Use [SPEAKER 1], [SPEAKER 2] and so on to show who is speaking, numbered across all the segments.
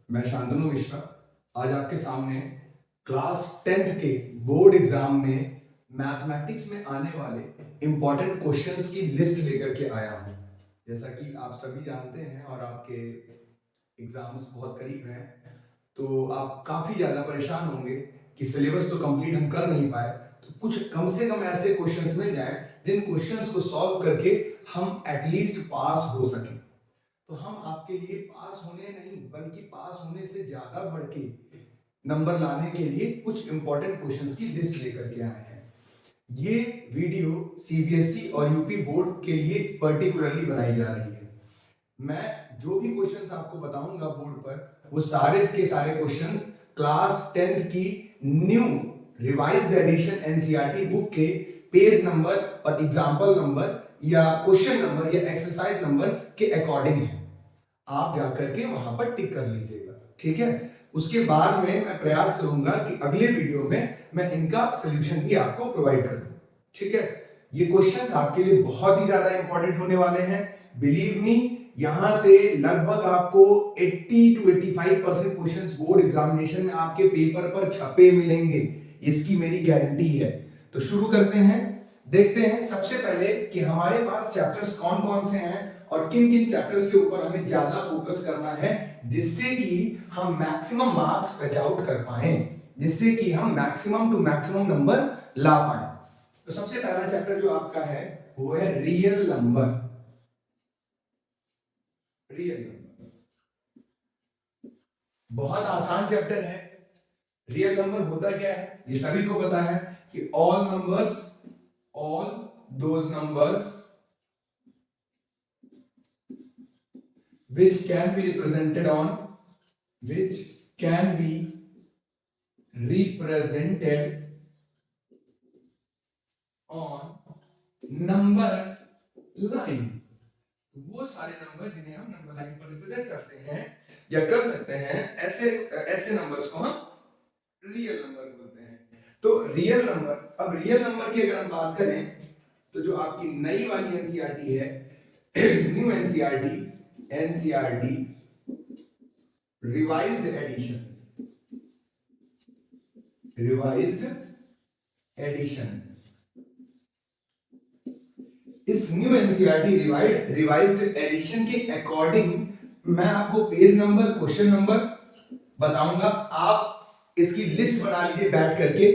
[SPEAKER 1] मैं शांतनु मिश्रा आज आपके सामने क्लास 10th के बोर्ड एग्जाम में मैथमेटिक्स में आने वाले इंपॉर्टेंट क्वेश्चंस की लिस्ट लेकर के आया हूं। जैसा कि आप सभी जानते हैं और आपके एग्जाम्स बहुत करीब हैं, तो आप काफी ज्यादा परेशान होंगे कि सिलेबस तो कंप्लीट हम कर नहीं पाए, तो कुछ कम से कम ऐसे क्वेश्चंस मिल जाएं जिन क्वेश्चंस को सॉल्व करके हम एटलीस्ट पास हो सकें। तो हम आपके लिए पास होने नहीं बल्कि पास होने से ज्यादा बढ़ के नंबर लाने के लिए कुछ इंपॉर्टेंट क्वेश्चंस की लिस्ट लेकर के आए हैं। ये वीडियो सीबीएसई और यूपी बोर्ड के लिए पर्टिकुलरली बनाई जा रही है। मैं जो भी क्वेश्चंस आपको बताऊंगा बोर्ड पर, वो सारे के सारे क्वेश्चंस क्लास 10th की new revised edition NCERT book के पेज नंबर और एग्जांपल नंबर या क्वेश्चन नंबर या एक्सरसाइज नंबर के अकॉर्डिंग है। आप जाकर के वहां पर टिक कर लीजिएगा, ठीक है। उसके बाद में मैं प्रयास करूंगा कि अगले वीडियो में मैं इनका सॉल्यूशन भी आपको प्रोवाइड कर दूं, ठीक है। ये क्वेश्चंस आपके लिए बहुत ही ज्यादा इंपॉर्टेंट होने वाले हैं। बिलीव मी, यहां से लगभग आपको 80 to 85% क्वेश्चंस बोर्ड एग्जामिनेशन में आपके पेपर पर छपे मिलेंगे, इसकी मेरी गारंटी है। तो शुरू करते हैं, देखते हैं सबसे पहले कि हमारे पास चैप्टर्स कौन कौन से हैं और किन किन चैप्टर्स के ऊपर हमें ज्यादा फोकस करना है, जिससे कि हम मैक्सिमम मार्क्स फेच आउट कर पाए, जिससे कि हम मैक्सिमम टू मैक्सिमम नंबर ला पाए। तो सबसे पहला चैप्टर जो आपका है वो है रियल नंबर। रियल नंबर बहुत आसान चैप्टर है। रियल नंबर होता क्या है ये सभी को पता है कि all numbers, all those numbers which can be represented on which can be represented on number line। वो सारे नंबर जिन्हें हम नंबर लाइन पर रिप्रेजेंट करते हैं या कर सकते हैं, ऐसे ऐसे नंबर्स को हम रियल नंबर बोलते हैं। तो रियल नंबर, अब रियल नंबर की अगर हम बात करें तो जो आपकी नई वाली एनसीईआरटी है, न्यू एनसीईआरटी रिवाइज्ड एडिशन, इस न्यू एनसीईआरटी रिवाइज्ड एडिशन के अकॉर्डिंग मैं आपको पेज नंबर, क्वेश्चन नंबर बताऊंगा। आप इसकी लिस्ट बना लीजिए बैठ करके,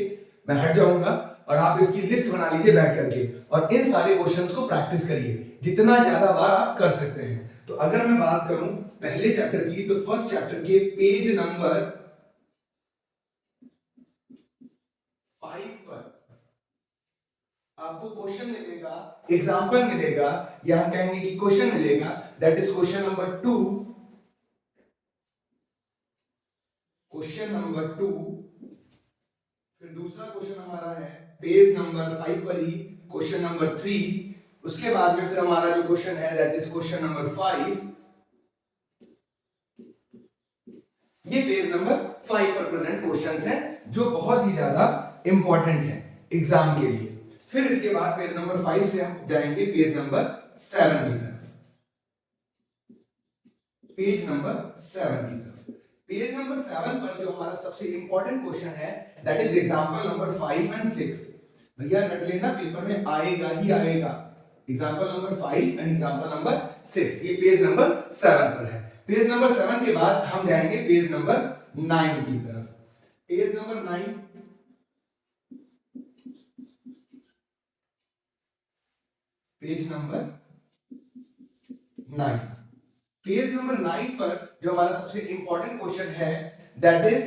[SPEAKER 1] मैं हट जाऊंगा और आप इसकी लिस्ट बना लीजिए बैठ करके और इन सारे क्वेश्चंस को प्रैक्टिस करिए जितना ज्यादा बार आप कर सकते हैं। तो अगर मैं बात करूं पहले चैप्टर की, तो फर्स्ट चैप्टर के पेज नंबर 5 पर आपको क्वेश्चन मिलेगा, एग्जांपल मिलेगा, या हम कहेंगे कि क्वेश्चन मिलेगा, that is question number 2। Question number 2, फिर दूसरा क्वेश्चन हमारा है पेज नंबर 5 पर ही क्वेश्चन नंबर 3। उसके बाद में फिर हमारा जो क्वेश्चन है दैट इज क्वेश्चन नंबर 5। ये पेज नंबर 5 पर प्रेजेंट क्वेश्चंस हैं जो बहुत ही ज्यादा इंपॉर्टेंट हैं एग्जाम के लिए। फिर इसके बाद पेज नंबर 5 से हम जाएंगे पेज नंबर 7 की तरफ। पेज नंबर 7 की तरफ, पेज नंबर 7 पर जो हमारा सबसे इंपॉर्टेंट क्वेश्चन है that is example number 5 and 6। भैया रट लेना, पेपर में आएगा ही आएगा। Example number 5 and example number 6, ये पेज नंबर 7 पर है। पेज नंबर 7 के बाद हम जाएंगे पेज नंबर 9 की तरफ। Page number 9, page number 9, page number 9 पर जो हमारा सबसे इंपॉर्टेंट क्वेश्चन है दैट इज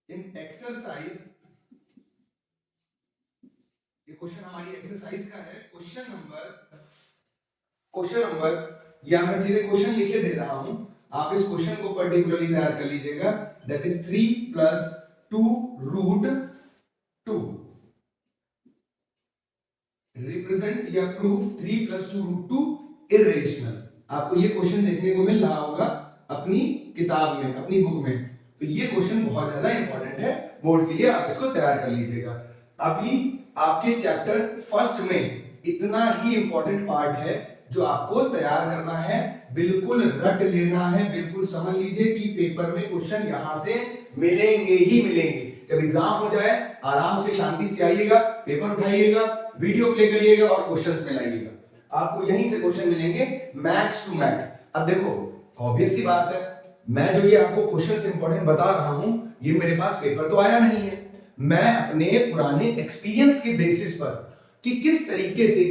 [SPEAKER 1] इन एक्सरसाइज, ये क्वेश्चन हमारी एक्सरसाइज का है। क्वेश्चन नंबर या मैं सीधे क्वेश्चन लिखे दे रहा हूं, आप इस क्वेश्चन को पर्टिकुलरली तैयार कर लीजिएगा। दैट इज 3 + 2 √2 रिप्रेजेंट या प्रूफ 3 + 2 √2 इरेशनल। आपको ये क्वेश्चन देखने को मिल रहा होगा अपनी किताब में, अपनी बुक में। तो ये क्वेश्चन बहुत ज्यादा इंपॉर्टेंट है बोर्ड के लिए, आप इसको तैयार कर लीजिएगा। अभी आपके चैप्टर फर्स्ट में इतना ही इंपॉर्टेंट पार्ट है जो आपको तैयार करना है, बिल्कुल रट लेना है, बिल्कुल समझ लीजिए कि पेपर में क्वेश्चन यहां से मिलेंगे ही मिलेंगे। जब एग्जाम हो जाए आराम से शांति से आइएगा, पेपर उठाइएगा, वीडियो प्ले करिएगा और क्वेश्चंस में लाइएगा, आपको यहीं से क्वेश्चन मिलेंगे मैक्स टू मैक्स। अब देखो ऑब्वियस सी बात है, मैं जो ये आपको क्वेश्चंस इंपॉर्टेंट बता रहा हूं, ये मेरे पास पेपर तो आया नहीं है, मैं अपने पुराने एक्सपीरियंस के बेसिस पर कि किस तरीके से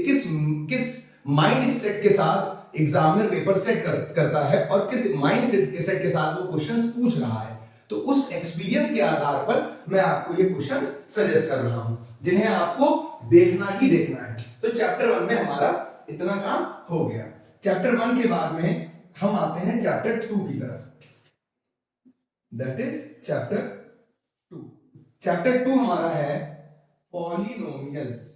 [SPEAKER 1] किस माइंड सेट के साथ एग्जामिनर पेपर सेट करता है और किस माइंड सेट के साथ वो क्वेश्चंस पूछ रहा है, तो उस एक्सपीरियंस के आधार पर मैं आपको ये क्वेश्चंस सजेस्ट कर रहा हूं जिन्हें आपको देखना ही देखना है। तो चैप्टर 1 में हमारा इतना काम हो गया। चैप्टर 1 के बाद में हम आते हैं चैप्टर 2 की तरफ, दैट इज चैप्टर 2। चैप्टर 2 हमारा है पॉलिनोमियल्स।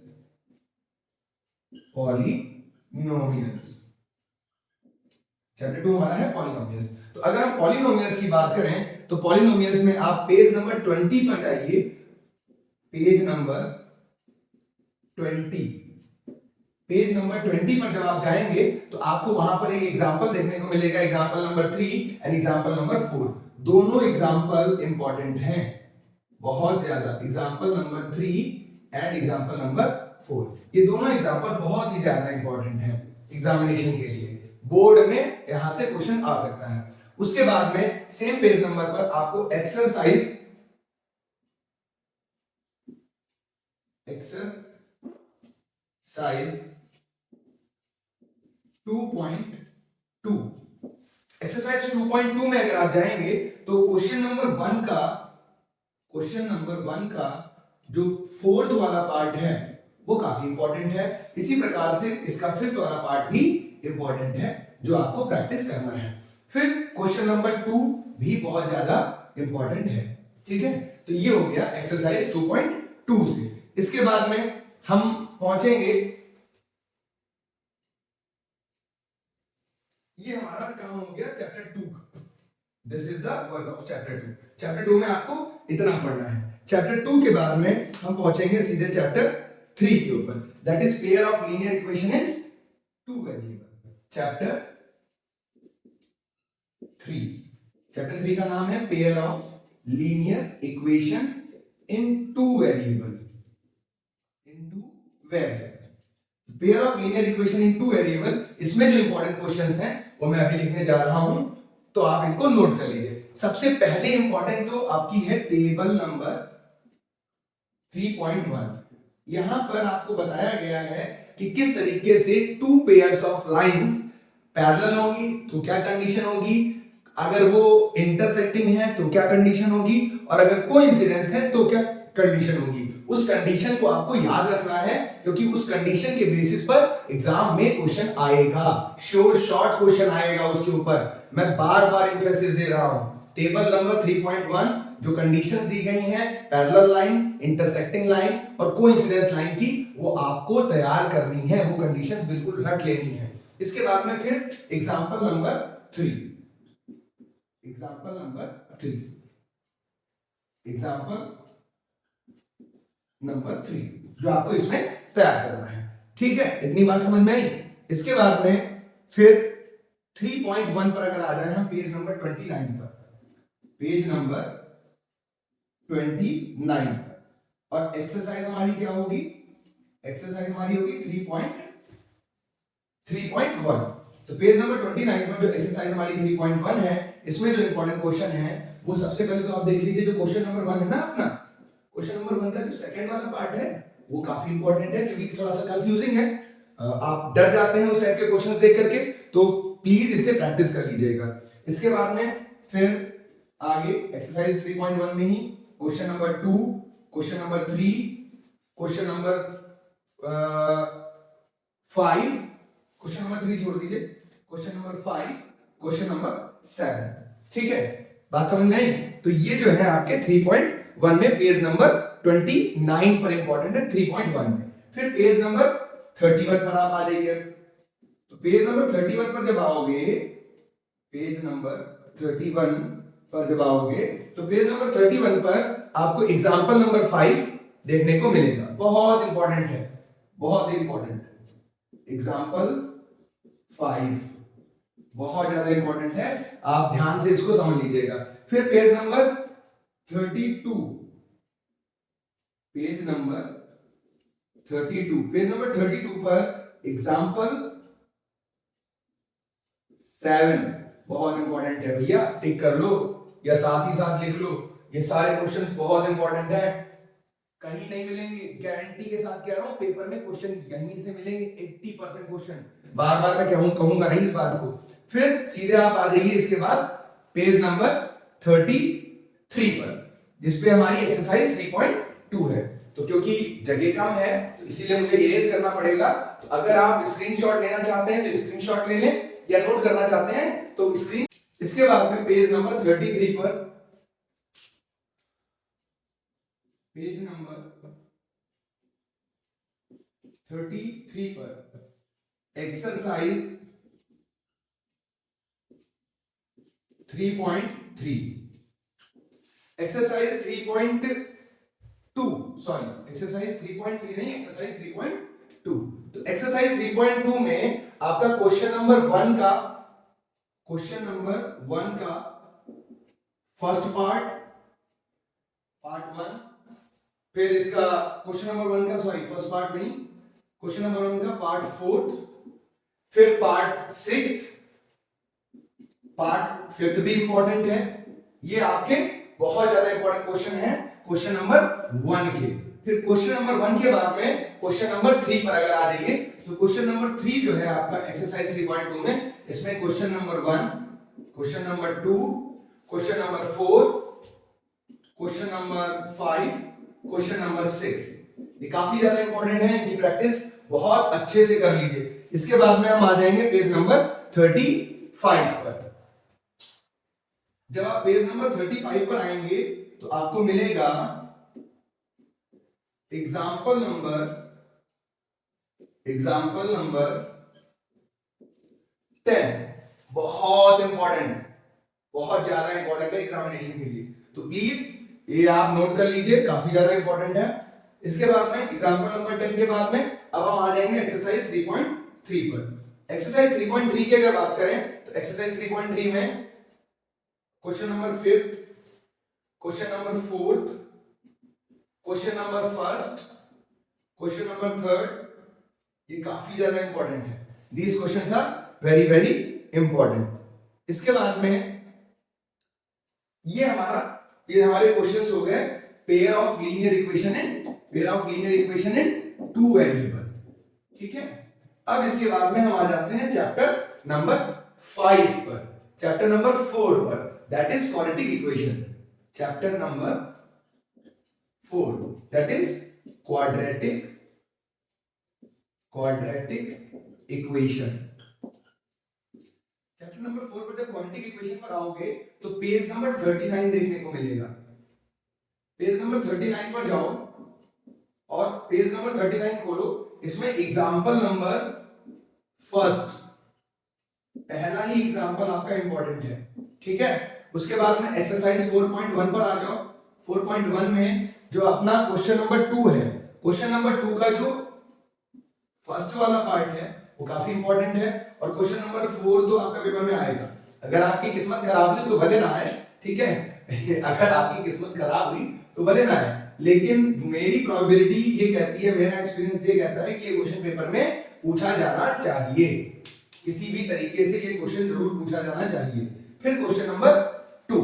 [SPEAKER 1] पॉलिनोमियल्स चैप्टर 2 हमारा है पॉलिनोमियल्स। तो अगर हम पॉलिनोमियल्स की बात करें तो पॉलिनोमियल्स में आप पेज नंबर 20 पर जाइए, पेज नंबर 20। पेज नंबर 20 पर जब आप जाएंगे तो आपको वहां पर एक एग्जांपल देखने को मिलेगा, example number 3 and example number 4। दोनों एग्जांपल इंपॉर्टेंट हैं बहुत ज्यादा, example number 3 and example number 4। ये दोनों एग्जांपल बहुत ही ज्यादा इंपॉर्टेंट हैं एग्जामिनेशन के लिए, बोर्ड में यहां से क्वेश्चन आ सकता है। उसके बाद में सेम पेज नंबर पर आपको एक्सरसाइज 2.2 एक्सरसाइज 2.2 में अगर आप जाएंगे तो क्वेश्चन नंबर 1 का जो फोर्थ वाला पार्ट है वो काफी इंपॉर्टेंट है। इसी प्रकार से इसका फिफ्थ वाला पार्ट भी इंपॉर्टेंट है जो आपको प्रैक्टिस करना है। फिर क्वेश्चन नंबर 2 भी बहुत ज्यादा इंपॉर्टेंट है, ठीक है। तो ये हो गया एक्सरसाइज 2.2 से। इसके बाद में हम पहुंचेंगे, ये हमारा काम हो गया चैप्टर 2 का। This is the work of chapter 2। Chapter 2 में आपको इतना पढ़ना है। चैप्टर 2 के बाद में हम पहुंचेंगे सीधे चैप्टर 3 के ऊपर, that is pair of linear equation in 2 variable. Chapter 3 का नाम है pair of linear equation in 2 variable. Pair of linear equation in 2 variable, इसमें जो इंपॉर्टेंट क्वेश्चंस हैं वो मैं अभी लिखने जा रहा हूं, तो आप इनको नोट कर लीजिए। सबसे पहले इंपॉर्टेंट तो आपकी है टेबल नंबर 3.1। यहां पर आपको बताया गया है कि किस तरीके से 2 पेयर्स ऑफ लाइंस पैरेलल होंगी तो क्या कंडीशन होगी, अगर वो इंटरसेक्टिंग है तो क्या कंडीशन होगी, और अगर कोइंसिडेंस है तो क्या कंडीशन होगी। उस कंडीशन को आपको याद रखना है क्योंकि उस कंडीशन के बेसिस पर एग्जाम में क्वेश्चन आएगा, श्योर शॉर्ट क्वेश्चन आएगा उसके ऊपर। मैं बार बार एम्फेसिस दे रहा हूं, टेबल नंबर 3.1 जो कंडीशंस दी गई हैं पैरेलल लाइन, इंटरसेक्टिंग लाइन और कोइंसिडेंस लाइन की, वो आपको तैयार करनी है, वो कंडीशंस बिल्कुल रख लेनी है। इसके बाद में फिर एग्जांपल नंबर 3 जो आपको इसमें तैयार करना है, ठीक है। इतनी बात समझ में आई। इसके बाद में फिर 3.1 पर अगर आ जाए हम पेज नंबर 29 पर, पेज नंबर 29 पर, और एक्सरसाइज हमारी क्या होगी, एक्सरसाइज हमारी होगी 3.1। तो पेज नंबर 29 पर जो एक्सरसाइज हमारी 3.1 है, इसमें जो इंपॉर्टेंट क्वेश्चन है वो सबसे पहले तो आप देख लीजिए, जो क्वेश्चन नंबर 1 है ना अपना, क्वेश्चन नंबर 1 का जो सेकंड वाला पार्ट है वो काफी इंपॉर्टेंट है क्योंकि थोड़ा सा कंफ्यूजिंग है। आप डर जाते हैं उस टाइप के क्वेश्चंस देख करके, तो प्लीज इसे प्रैक्टिस कर लीजिएगा। इसके बाद में फिर आगे एक्सरसाइज 3.1 में ही question number 2, question number 3, question number 5, question number 3 छोड़ दीजिए, क्वेश्चन नंबर 5, क्वेश्चन नंबर 7, ठीक है। बात समझ में आई। तो ये जो है आपके 3.1 में पेज नंबर 29 पर इंपॉर्टेंट है 3.1 में। फिर पेज नंबर 31 पर आप आ जाइए। तो पेज नंबर 31 पर जब आओगे, पेज नंबर 31 पर जब आओगे तो पेज नंबर 31 पर आपको एग्जांपल नंबर 5 देखने को मिलेगा। बहुत इंपॉर्टेंट है, बहुत इंपॉर्टेंट। एग्जांपल 5 बहुत ज्यादा इंपॉर्टेंट है, आप ध्यान से इसको समझ लीजिएगा। फिर पेज नंबर 32, पेज नंबर 32 पर एग्जाम्पल 7 बहुत इंपॉर्टेंट है भैया, टिक कर लो या साथ ही साथ लिख लो। ये सारे क्वेश्चंस बहुत इंपॉर्टेंट है, कहीं नहीं मिलेंगे, गारंटी के साथ कह रहा हूं, पेपर में क्वेश्चन यहीं से मिलेंगे 80% क्वेश्चन। बार बार मैं कहूंगा नहीं इस बात को। फिर सीधे आप आ जाइए इसके बाद पेज नंबर 33 पर, जिसपे हमारी एक्सरसाइज 3.2 है। तो क्योंकि जगह कम है तो इसीलिए मुझे इरेज करना पड़ेगा। तो अगर आप स्क्रीनशॉट लेना चाहते हैं तो स्क्रीनशॉट ले लें, या नोट करना चाहते हैं तो स्क्रीन। इसके बाद में पेज नंबर 33 पर, पेज नंबर 33 पर एक्सरसाइज 3.3, एक्सरसाइज 3.2, सॉरी एक्सरसाइज 3.3 नहीं, एक्सरसाइज 3.2। तो एक्सरसाइज 3.2 में आपका क्वेश्चन नंबर 1 का फर्स्ट पार्ट, पार्ट 1, फिर इसका क्वेश्चन नंबर 1 का, सॉरी फर्स्ट पार्ट नहीं, क्वेश्चन नंबर 1 का पार्ट 4, फिर पार्ट 6, पार्ट 5 भी इंपॉर्टेंट है। ये आपके बहुत ज्यादा इंपॉर्टेंट क्वेश्चन है क्वेश्चन नंबर 1 के। फिर क्वेश्चन नंबर 1 के बाद में क्वेश्चन नंबर 3 पर अगर आ जाइए तो क्वेश्चन नंबर 3 जो है आपका एक्सरसाइज 3.2 में, इसमें question number 1, question number 2, question number 4, question number 5, question number 6, ये काफी ज्यादा इंपॉर्टेंट है, इनकी प्रैक्टिस बहुत अच्छे से कर लीजिए। इसके बाद में हम आ जाएंगे पेज नंबर 35 पर। जब आप पेज नंबर 35 पर आएंगे तो आपको मिलेगा एग्जाम्पल नंबर 10, बहुत इंपॉर्टेंट, बहुत ज्यादा इंपॉर्टेंट है एग्जामिनेशन के लिए, तो प्लीज ये आप नोट कर लीजिए, काफी ज्यादा इंपॉर्टेंट है। इसके बाद में एग्जाम्पल नंबर 10 के बाद में अब हम आ जाएंगे एक्सरसाइज 3.3 पर। एक्सरसाइज 3.3 की अगर बात करें तो एक्सरसाइज 3.3 में question number 5, question number 4, question number 1, question number 3, ये काफी ज्यादा इंपॉर्टेंट है। These questions are very very important. इसके बाद में ये हमारे क्वेश्चंस हो गए pair of linear equation in two variable, ठीक है। अब इसके बाद में हम आ जाते हैं चैप्टर नंबर 5 पर, चैप्टर नंबर 4 पर, that is quadratic equation. Chapter number 4 that is quadratic equation. Chapter number 4 पर जब क्वाड्रेटिक इक्वेशन पर आओगे तो पेज नंबर 39 देखने को मिलेगा। पेज नंबर 39 पर जाओ और पेज नंबर 39 खोलो, इसमें एग्जांपल नंबर फर्स्ट, पहला ही एग्जांपल आपका इंपॉर्टेंट है, ठीक है। उसके बाद में एक्सरसाइज 4.1 पर आ जाओ। 4.1 में जो अपना क्वेश्चन नंबर 2 है, क्वेश्चन नंबर 2 का जो फर्स्ट वाला पार्ट है वो काफी इंपॉर्टेंट है, और क्वेश्चन नंबर 4 तो आपका पेपर में आएगा। अगर आपकी किस्मत खराब हुई तो भले ना आए, ठीक है अगर आपकी किस्मत खराब हुई तो भले ना आए, लेकिन मेरी प्रोबेबिलिटी ये कहती है, मेरा एक्सपीरियंस ये कहता है कि ये क्वेश्चन पेपर में पूछा जाना चाहिए, किसी भी तरीके से ये क्वेश्चन जरूर पूछा जाना चाहिए। फिर क्वेश्चन नंबर 2,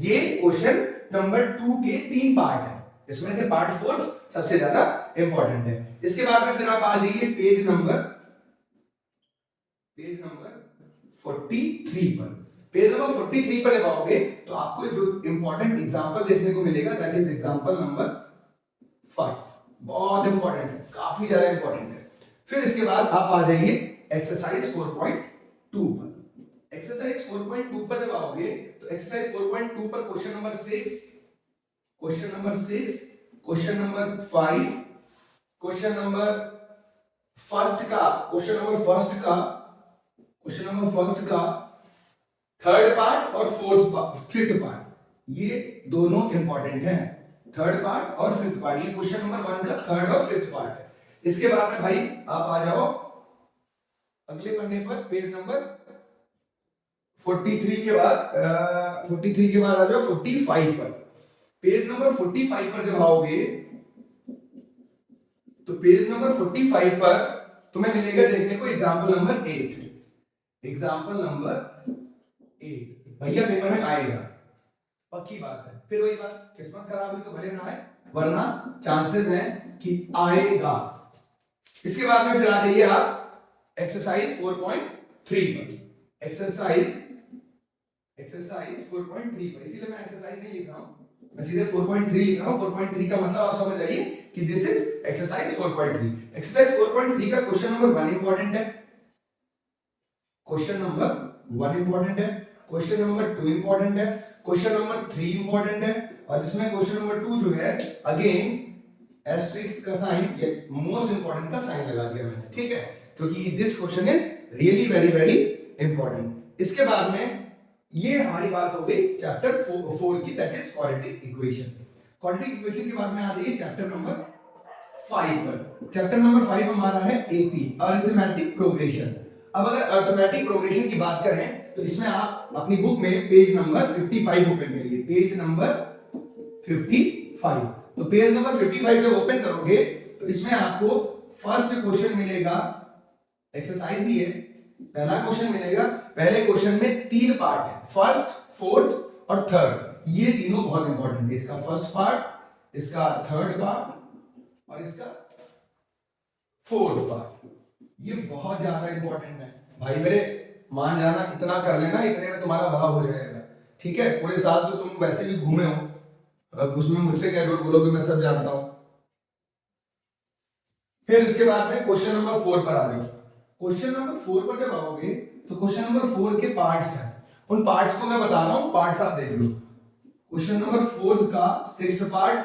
[SPEAKER 1] ये क्वेश्चन नंबर 2 के 3 पार्ट है, इसमें से पार्ट 4 सबसे ज्यादा इंपॉर्टेंट है। इसके बाद में फिर आप आ जाइए पेज नंबर 43 पर। पेज नंबर 43 पर जब आओगे तो आपको जो इंपॉर्टेंट एग्जांपल देखने को मिलेगा, दैट इज एग्जांपल नंबर 5, बहुत इंपॉर्टेंट है, काफी ज्यादा इंपॉर्टेंट है। फिर इसके बाद आप आ जाइए एक्सरसाइज 4.2 पर। एक्सरसाइज 4.2 पर जब आओगे तो एक्सरसाइज 4.2 पर question number 6, question number 6, question number 5, question number first का, क्वेश्चन नंबर फर्स्ट का थर्ड पार्ट और फिफ्थ पार्ट, ये दोनों इंपॉर्टेंट हैं। थर्ड पार्ट और फिफ्थ पार्ट, ये क्वेश्चन नंबर 1 का थर्ड और फिफ्थ पार्ट है। इसके बाद में भाई आप आ जाओ अगले पन्ने पर पेज नंबर 43 के बाद 43 के बाद आ जाओ 45 पर। पेज नंबर 45 पर जब आओगे तो पेज नंबर 45 पर तुम्हें मिलेगा देखने को एग्जाम्पल नंबर 8। एग्जाम्पल नंबर 8 भैया पेपर में आएगा, पक्की बात है। फिर वही बात, किस्मत खराब हुई तो भले ना आए, वरना चांसेस हैं कि आएगा। इसके बाद में फिर आ जाइए आप एक्सरसाइज 4.3 पर। एक्सरसाइज 4.3 पर, इसीलिए मैं एक्सरसाइज नहीं लिख रहा हूं, मैं सीधे 4.3 लिख रहा हूं। 4.3 का मतलब आप समझ जाइए कि दिस इज एक्सरसाइज 4.3। एक्सरसाइज 4.3 का क्वेश्चन नंबर 1 इंपॉर्टेंट है, क्वेश्चन नंबर 1 इंपॉर्टेंट है, क्वेश्चन नंबर 2 इंपॉर्टेंट है, क्वेश्चन नंबर 3 इंपॉर्टेंट है, और जिसमें क्वेश्चन नंबर 2 जो है अगेन एस्टेरिस्क का साइन, ये मोस्ट इंपॉर्टेंट का साइन लगा दिया मैंने, ठीक है, क्योंकि this question is really very very important. इसके बाद में ये हमारी बात हो गई चैप्टर 4 की, that is quadratic equation. Quadratic equation के बाद में आ जाइए चैप्टर नंबर 5 पर। चैप्टर नंबर 5 हमारा है एपी, अरिथमेटिक प्रोग्रेशन। अब अगर अरिथमेटिक प्रोग्रेशन की बात करें तो इसमें आप अपनी बुक में पेज नंबर 55 ओपन करिए, पेज नंबर 55। तो पेज नंबर 55 जब ओपन करोगे तो इसमें आपको फर्स्ट क्वेश्चन मिलेगा, एक्सरसाइज ही है, पहला क्वेश्चन मिलेगा। पहले क्वेश्चन में 3 पार्ट है, फर्स्ट, फोर्थ और थर्ड। ये तीनों बहुत इंपॉर्टेंट है, इसका फर्स्ट पार्ट, इसका थर्ड पार्ट और इसका फोर्थ पार्ट। ये बहुत ज्यादा इंपॉर्टेंट है भाई मेरे, मान जाना, इतना कर लेना, इतने में तुम्हारा भला हो जाएगा, ठीक है। पूरे साल तो तुम वैसे भी घूमे हो, अब उसमें मुझसे क्या बोलोगे, मैं सब जानता हूं। फिर इसके बाद में क्वेश्चन नंबर 4 पर आ जाओ। क्वेश्चन नंबर 4 पर जब आओगे तो क्वेश्चन नंबर 4 के पार्ट्स हैं, उन पार्ट्स को मैं बता रहा हूं, पार्ट्स आप देख लो। क्वेश्चन नंबर 4 का 6th part,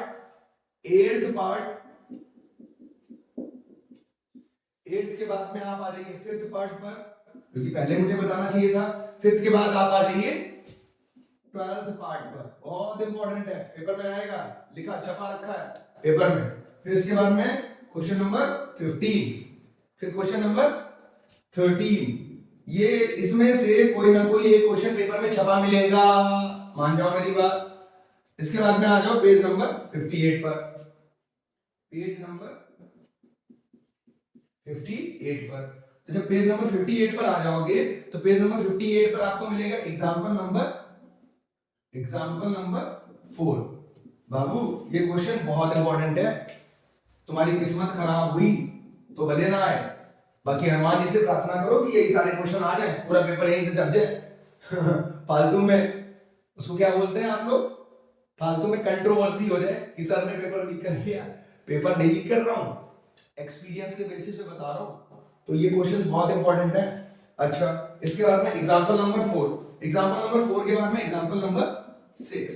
[SPEAKER 1] 8th part, 8th के बाद में आप आ जाइए 5th पार्ट पर, क्योंकि पहले मुझे बताना चाहिए था। 5th के बाद आप आ जाइए 12th पार्ट पर, बहुत इंपॉर्टेंट है, पेपर में आएगा, लिखा छपा रखा है पेपर में। फिर इसके बाद में क्वेश्चन नंबर 15, फिर क्वेश्चन नंबर 13। ये इसमें से कोई ना कोई एक क्वेश्चन पेपर में छपा मिलेगा, मान जाओ मेरी बात। इसके बाद में आ जाओ पेज नंबर 58 पर, पेज नंबर 58 पर। तो जब पेज नंबर 58 पर आ जाओगे तो पेज नंबर 58 पर आपको मिलेगा एग्जाम्पल नंबर 4। बाबू ये क्वेश्चन बहुत इंपॉर्टेंट है, तुम्हारी किस्मत खराब हुई तो भले ना आए, बाकी हनुमान जी से प्रार्थना करो कि यही सारे क्वेश्चन आ जाए, पूरा पेपर यहीं से चल जाए फालतू में उसको क्या बोलते हैं आप लोग, फालतू में कंट्रोवर्सी हो जाए कि सर ने पेपर लीक कर दिया। पेपर नहीं लीक कर रहा हूं, एक्सपीरियंस के बेसिस पे बता रहा हूं। तो ये क्वेश्चंस बहुत इंपॉर्टेंट है। अच्छा, इसके बाद में एग्जांपल नंबर 4, एग्जांपल नंबर 4 के बाद में example number 6,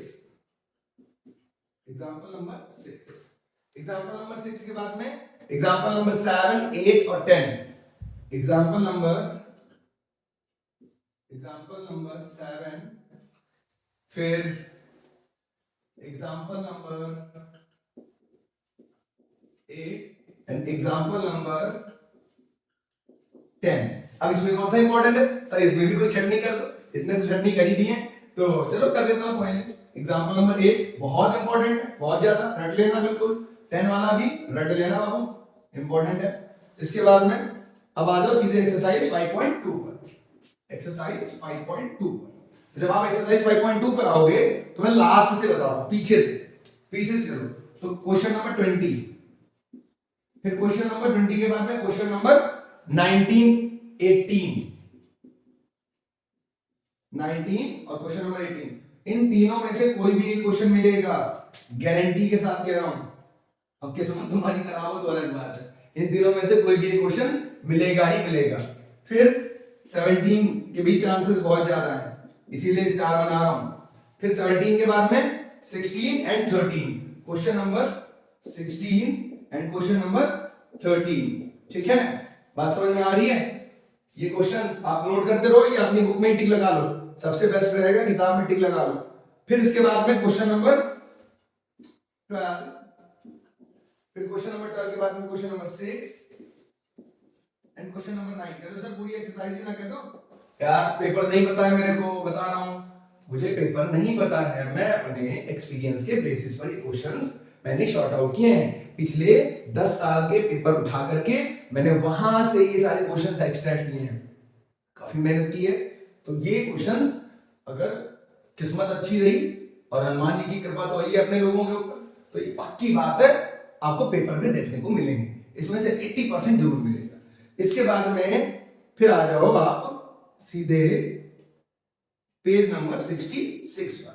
[SPEAKER 1] example number 6, example number 6 के बाद में एग्जांपल नंबर 7, 8 और 10। एग्जांपल नंबर 7, फिर example number 8 and example number 10। अब इसमें कौन सा इंपॉर्टेंट है सर, इसमें भी कोई छटनी कर दो, इतने तो छटनी कर ही दी है, तो चलो कर देता हूं पहले। एग्जांपल नंबर 8 बहुत इंपॉर्टेंट है, बहुत ज्यादा, रट लेना बिल्कुल। 10 वाला भी रट लेना बाबू, इंपॉर्टेंट है। इसके बाद में अब आ जाओ सीधे एक्सरसाइज 5.2 पर, एक्सरसाइज 5.2 पर। तो जब आप एक्सरसाइज 5.2 पर आओगे तो मैं लास्ट से बता रहा हूं, पीछे से चलो। तो क्वेश्चन नंबर 20, फिर क्वेश्चन नंबर 20 के बाद में क्वेश्चन नंबर 19, 18, 19 और क्वेश्चन नंबर 18। इन तीनों में से कोई भी एक क्वेश्चन मिलेगा, गारंटी के साथ कह रहा हूं। अब किस्मत तुम्हारी खराब हो तो अलग बात है, इन तीनों में से कोई भी एक क्वेश्चन मिलेगा ही मिलेगा। फिर 17 के भी चांसेस बहुत ज्यादा है, इसीलिए स्टार बना रहा हूं। फिर 17 के बाद में 16 and 13, question number 16 and question number 13, ठीक है, बात समझ में आ रही है। ये क्वेश्चंस आप नोट करते रहो या अपनी बुक में टिक लगा लो, सबसे बेस्ट रहेगा किताब में टिक लगा लो। फिर इसके बाद में क्वेश्चन नंबर 12, फिर क्वेश्चन नंबर 12 के बाद में question number 6, and question number 9 कह दो सर पूरी एक्सरसाइज ही ना कह दो यार पेपर नहीं पता है मेरे को, बता रहा हूं मुझे पेपर नहीं पता है, मैं अपने एक्सपीरियंस के बेसिस पर ये क्वेश्चंस मैंने शॉर्ट आउट किए हैं, पिछले 10 साल के पेपर उठा करके मैंने वहां से ये सारे क्वेश्चंस एक्सट्रैक्ट किए हैं, काफी मेहनत की है। तो ये क्वेश्चंस अगर किस्मत अच्छी रही और हनुमान जी की कृपा तो आई है अपने लोगों के ऊपर, तो ये पक्की बात है आपको पेपर में देखने को मिलेंगे, इसमें से 80% जरूर मिलेगा। इसके बाद में फिर आ जाओ आप सीधे पेज नंबर 66 पर,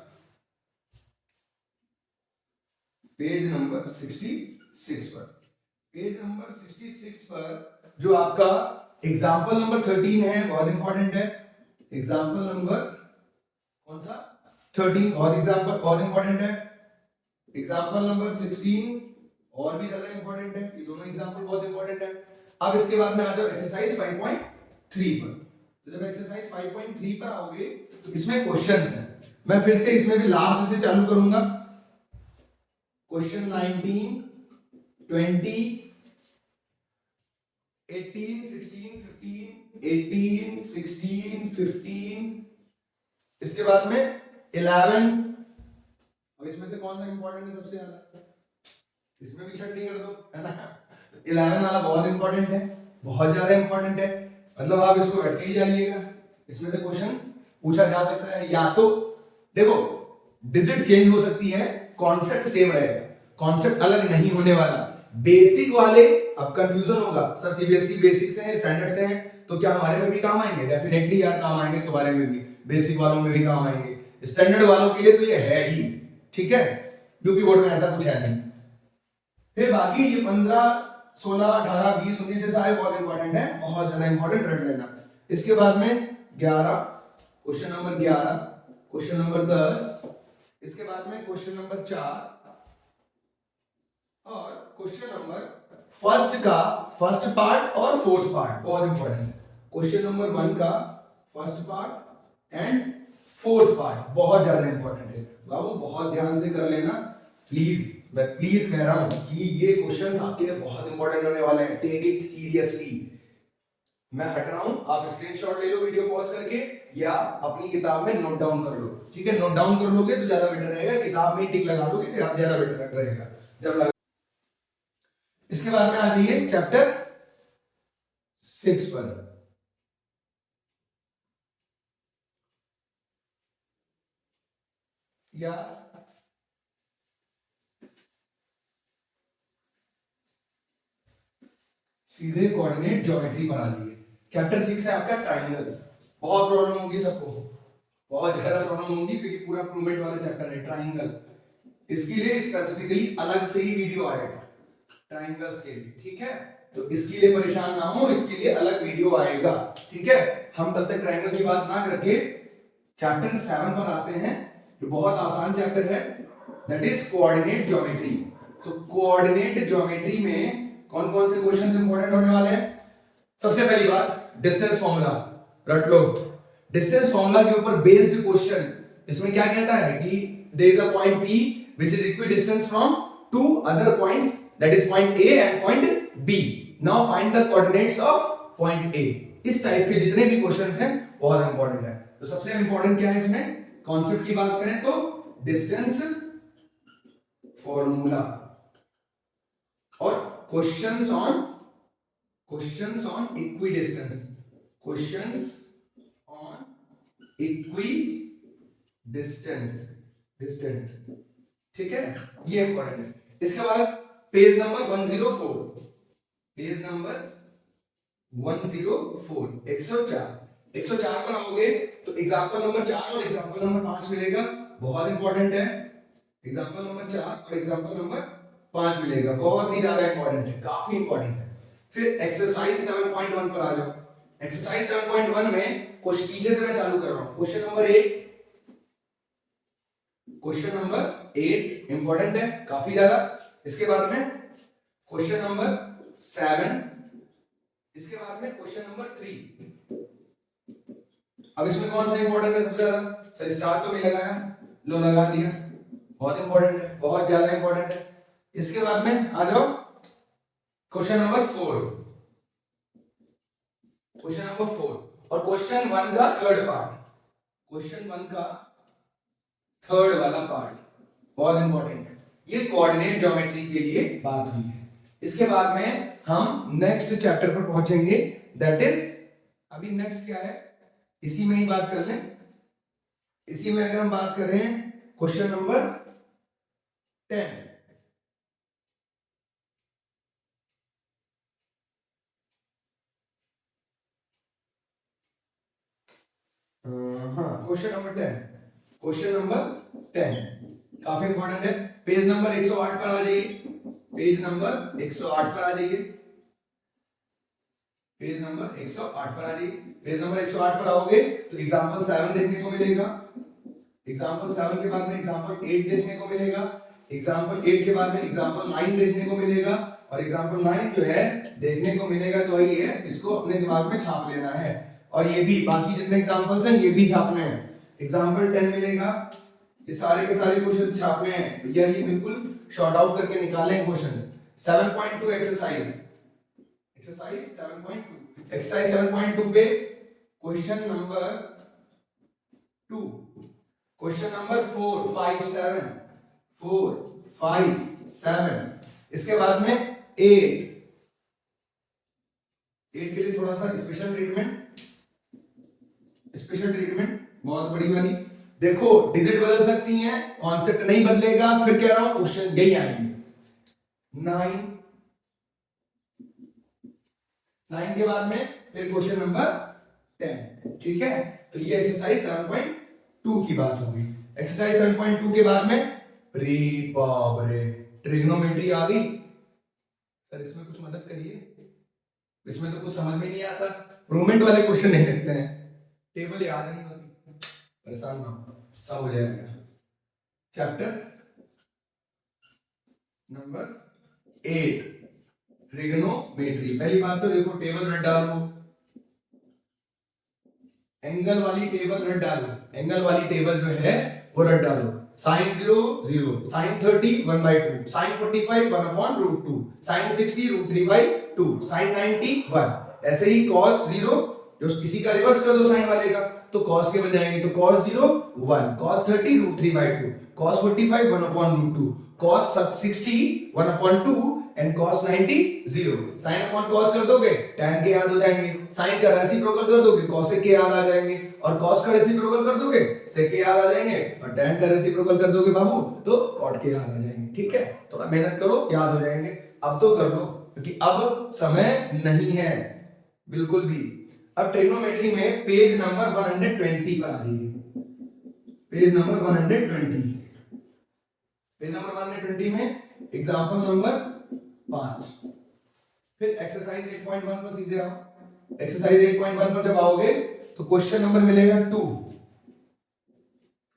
[SPEAKER 1] पेज नंबर 66 पर, पेज नंबर 66 पर जो आपका एग्जाम्पल नंबर 13 है, बहुत इंपॉर्टेंट है। एग्जाम्पल नंबर कौन सा 13 और एग्जाम्पल बहुत इंपॉर्टेंट है। एग्जाम्पल नंबर 16 और भी ज्यादा इंपॉर्टेंट है, ये दोनों एग्जाम्पल बहुत इंपॉर्टेंट है। अब इसके बाद में आ जाओ एक्सरसाइज 5.3 पर। तो जब एक्सरसाइज 5.3 पर आओगे तो इसमें क्वेश्चंस हैं, मैं फिर से इसमें भी लास्ट से चालू करूंगा। क्वेश्चन 19 20 18 16 15 18 16 15, इसके बाद में 11। अब इसमें से कौन सा इंपॉर्टेंट है सबसे ज्यादा, इसमें भी छट्टी कर दो, है ना। 11 वाला बहुत इंपॉर्टेंट है, बहुत ज्यादा इंपॉर्टेंट है, मतलब आप इसको बैठ के ही जानिएगा। इसमें से क्वेश्चन पूछा जा सकता है, या तो देखो डिजिट चेंज हो सकती है, कॉन्सेप्ट सेम रहेगा, कॉन्सेप्ट अलग नहीं होने वाला। बेसिक वाले अब कंफ्यूजन होगा, सर सीबीएसई बेसिक से है, स्टैंडर्ड से है, तो क्या हमारे में भी काम आएंगे? डेफिनेटली यार काम आएंगे, तुम्हारे में भी, बेसिक वालों में भी काम आएंगे, स्टैंडर्ड वालों के लिए तो ये है ही, ठीक है, यूपी बोर्ड में ऐसा कुछ है नहीं। फिर बाकी ये 15 16 18 20 19 से सारे बहुत इंपॉर्टेंट है, बहुत ज्यादा इंपॉर्टेंट रट लेना। इसके बाद में 11 क्वेश्चन नंबर 11, क्वेश्चन नंबर 10, इसके बाद में क्वेश्चन नंबर 4 और क्वेश्चन नंबर फर्स्ट का फर्स्ट पार्ट और फोर्थ पार्ट बहुत इंपॉर्टेंट है। क्वेश्चन नंबर 1 का first part and fourth part बहुत ज्यादा इंपॉर्टेंट है, बाबू बहुत ध्यान से कर लेना प्लीज, मैं प्लीज कह रहा हूं कि ये क्वेश्चंस आपके लिए बहुत इंपॉर्टेंट होने वाले हैं, टेक इट सीरियसली। मैं हट रहा हूं, आप स्क्रीनशॉट ले लो वीडियो पॉज करके या अपनी किताब में नोट डाउन कर लो, ठीक है, नोट डाउन कर लोगे तो ज्यादा बेटर रहेगा, किताब में टिक लगा दोगे तो ज्यादा बेटर रहेगा जब लगा। इसके बाद में आ जाइए चैप्टर 6 पर। या सीधे कोऑर्डिनेट ज्योमेट्री बना लिए। चैप्टर 6 है आपका ट्राइंगल, बहुत प्रॉब्लम होगी सबको, बहुत ज्यादा प्रॉब्लम होगी क्योंकि पूरा प्रूवमेंट वाला चैप्टर है ट्राइंगल, इसके लिए स्पेसिफिकली अलग से ही वीडियो आएगा ट्राइंगल्स के लिए, ठीक है, तो इसके लिए परेशान ना हो, इसके लिए अलग वीडियो आएगा, ठीक है। हम तब तक ट्राइंगल की बात ना करके चैप्टर 7 पर आते हैं, जो बहुत आसान चैप्टर है, दैट इज कोऑर्डिनेट ज्योमेट्री। तो कोऑर्डिनेट ज्योमेट्री में कौन कौन से क्वेश्चंस इंपॉर्टेंट होने वाले हैं? सबसे पहली बात डिस्टेंस फॉर्मूला, रट लो, डिस्टेंस फॉर्मूला के ऊपर बेस्ड क्वेश्चन। इसमें क्या कहता है कि there is a point P which is equidistant from two other points, that is point A and point B. Now find the coordinates of point A. इस type के जितने भी क्वेश्चंस हैं बहुत इंपॉर्टेंट है। तो सबसे इंपॉर्टेंट क्या है इसमें, कॉन्सेप्ट की बात करें तो डिस्टेंस फॉर्मूला और questions on equidistance, questions on equidistance, distant, ठीक है, ये इंपॉर्टेंट है। इसके बाद पेज नंबर 104, पेज नंबर 104 104 पर आओगे तो एग्जांपल नंबर 4 और एग्जांपल नंबर 5 मिलेगा, बहुत इंपॉर्टेंट है, एग्जांपल नंबर 4 और एग्जांपल नंबर 5 मिलेगा, बहुत ही ज्यादा इंपॉर्टेंट है, काफी इंपॉर्टेंट है। फिर एक्सरसाइज 7.1 पर आ जाओ। एक्सरसाइज 7.1 में कुछ पीछे से मैं चालू कर रहा हूं, question number 8, question number 8 important है काफी ज्यादा। इसके बाद में क्वेश्चन नंबर 7, इसके बाद में क्वेश्चन नंबर 3। अब इसमें कौन सा इंपॉर्टेंट है सबसे ज्यादा? सर स्टार तो नहीं लगाया, लो लगा दिया, बहुत इंपॉर्टेंट है, बहुत ज्यादा इंपॉर्टेंट है। इसके बाद में आ जाओ क्वेश्चन नंबर 4, क्वेश्चन नंबर 4 और क्वेश्चन 1 का थर्ड पार्ट, क्वेश्चन 1 का थर्ड वाला पार्ट बहुत इंपॉर्टेंट है। ये कोऑर्डिनेट ज्योमेट्री के लिए बात हुई है। इसके बाद में हम नेक्स्ट चैप्टर पर पहुंचेंगे, दैट इज, अभी नेक्स्ट क्या है, इसी में ही बात कर लें। इसी में अगर हम बात करें क्वेश्चन नंबर 10, हाँ क्वेश्चन नंबर 10, क्वेश्चन नंबर 10 काफी इंपॉर्टेंट है। पेज नंबर 108 पर आ जाइए, पेज नंबर 108 पर आ जाइए, पेज नंबर 108 पर आ जाइए। पेज नंबर 108 पर आओगे तो एग्जांपल 7 देखने को मिलेगा, एग्जांपल 7 के बाद में एग्जांपल 8 देखने को मिलेगा, एग्जांपल 8 के बाद में एग्जांपल 9 देखने को मिलेगा, और एग्जांपल 9 जो है देखने को मिलेगा तो वही है, इसको अपने दिमाग में छाप लेना है। और ये भी बाकी जितने एग्जांपल्स हैं ये भी छापने हैं। एग्जांपल 10 मिलेगा, ये सारे के सारे क्वेश्चंस छापने हैं भैया, ये बिल्कुल शॉर्ट आउट करके निकालें क्वेश्चंस। 7.2 एक्सरसाइज, एक्सरसाइज 7.2, एक्सरसाइज 7.2 पे क्वेश्चन नंबर 2, क्वेश्चन नंबर 4 5 7, 4 5 7, इसके बाद में 8, 8 के लिए थोड़ा सा स्पेशल ट्रीटमेंट, स्पेशल ट्रीटमेंट बहुत बड़ी वाली। देखो डिजिट बदल सकती हैं, कॉन्सेप्ट नहीं बदलेगा, फिर कह रहा हूं क्वेश्चन यही आएंगे। 9, 9 के बाद में फिर क्वेश्चन नंबर 10, ठीक है। तो ये एक्सरसाइज 7.2 की बात होगी। एक्सरसाइज 7.2 के बाद में रे बाप रे ट्रिग्नोमेट्री आ गई। सर इसमें कुछ मदद करिए, इसमें तो कुछ समझ में नहीं आता, प्रूवमेंट वाले क्वेश्चन नहीं लगते हैं, टेबल याद नहीं होती, परेशान ना हो, सब हो जाएगा। Chapter number 8 trigonometry. पहली बात तो देखो टेबल रट डालो, एंगल वाली टेबल रट डालो, एंगल वाली टेबल जो है वो रट डालो। sin 0 0, sin 30 1/2, sin 45 1/√2, sin 60 √3/2, sin 90 1। ऐसे ही cos 0 जो इसी का रिवर्स कर दो साइन वाले का तो cos के बन जाएंगे, तो cos 0 1, cos 30 √3/2, cos 45 1/√2, cos 60 1/2 and cos 90 0। sin upon cos कर दोगे tan के याद हो जाएंगे, sin का रेसिप्रोकल कर दोगे cos के याद आ जाएंगे, और cos का रेसिप्रोकल कर दोगे sec के याद आ जाएंगे, और tan का रेसिप्रोकल कर दोगे बाबू तो cot के याद आ जाएंगे। ठीक है, तो मेहनत करो याद हो जाएंगे। अब तो कर लो क्योंकि अब समय नहीं है बिल्कुल भी। अब ट्रिग्नोमेट्री में पेज नंबर 120 पर आ जाइए, पेज नंबर 120, पेज नंबर 120 में एग्जांपल नंबर 5, फिर एक्सरसाइज 8.1 पर सीधे आओ। एक्सरसाइज 8.1 पर जब आओगे तो क्वेश्चन नंबर मिलेगा 2,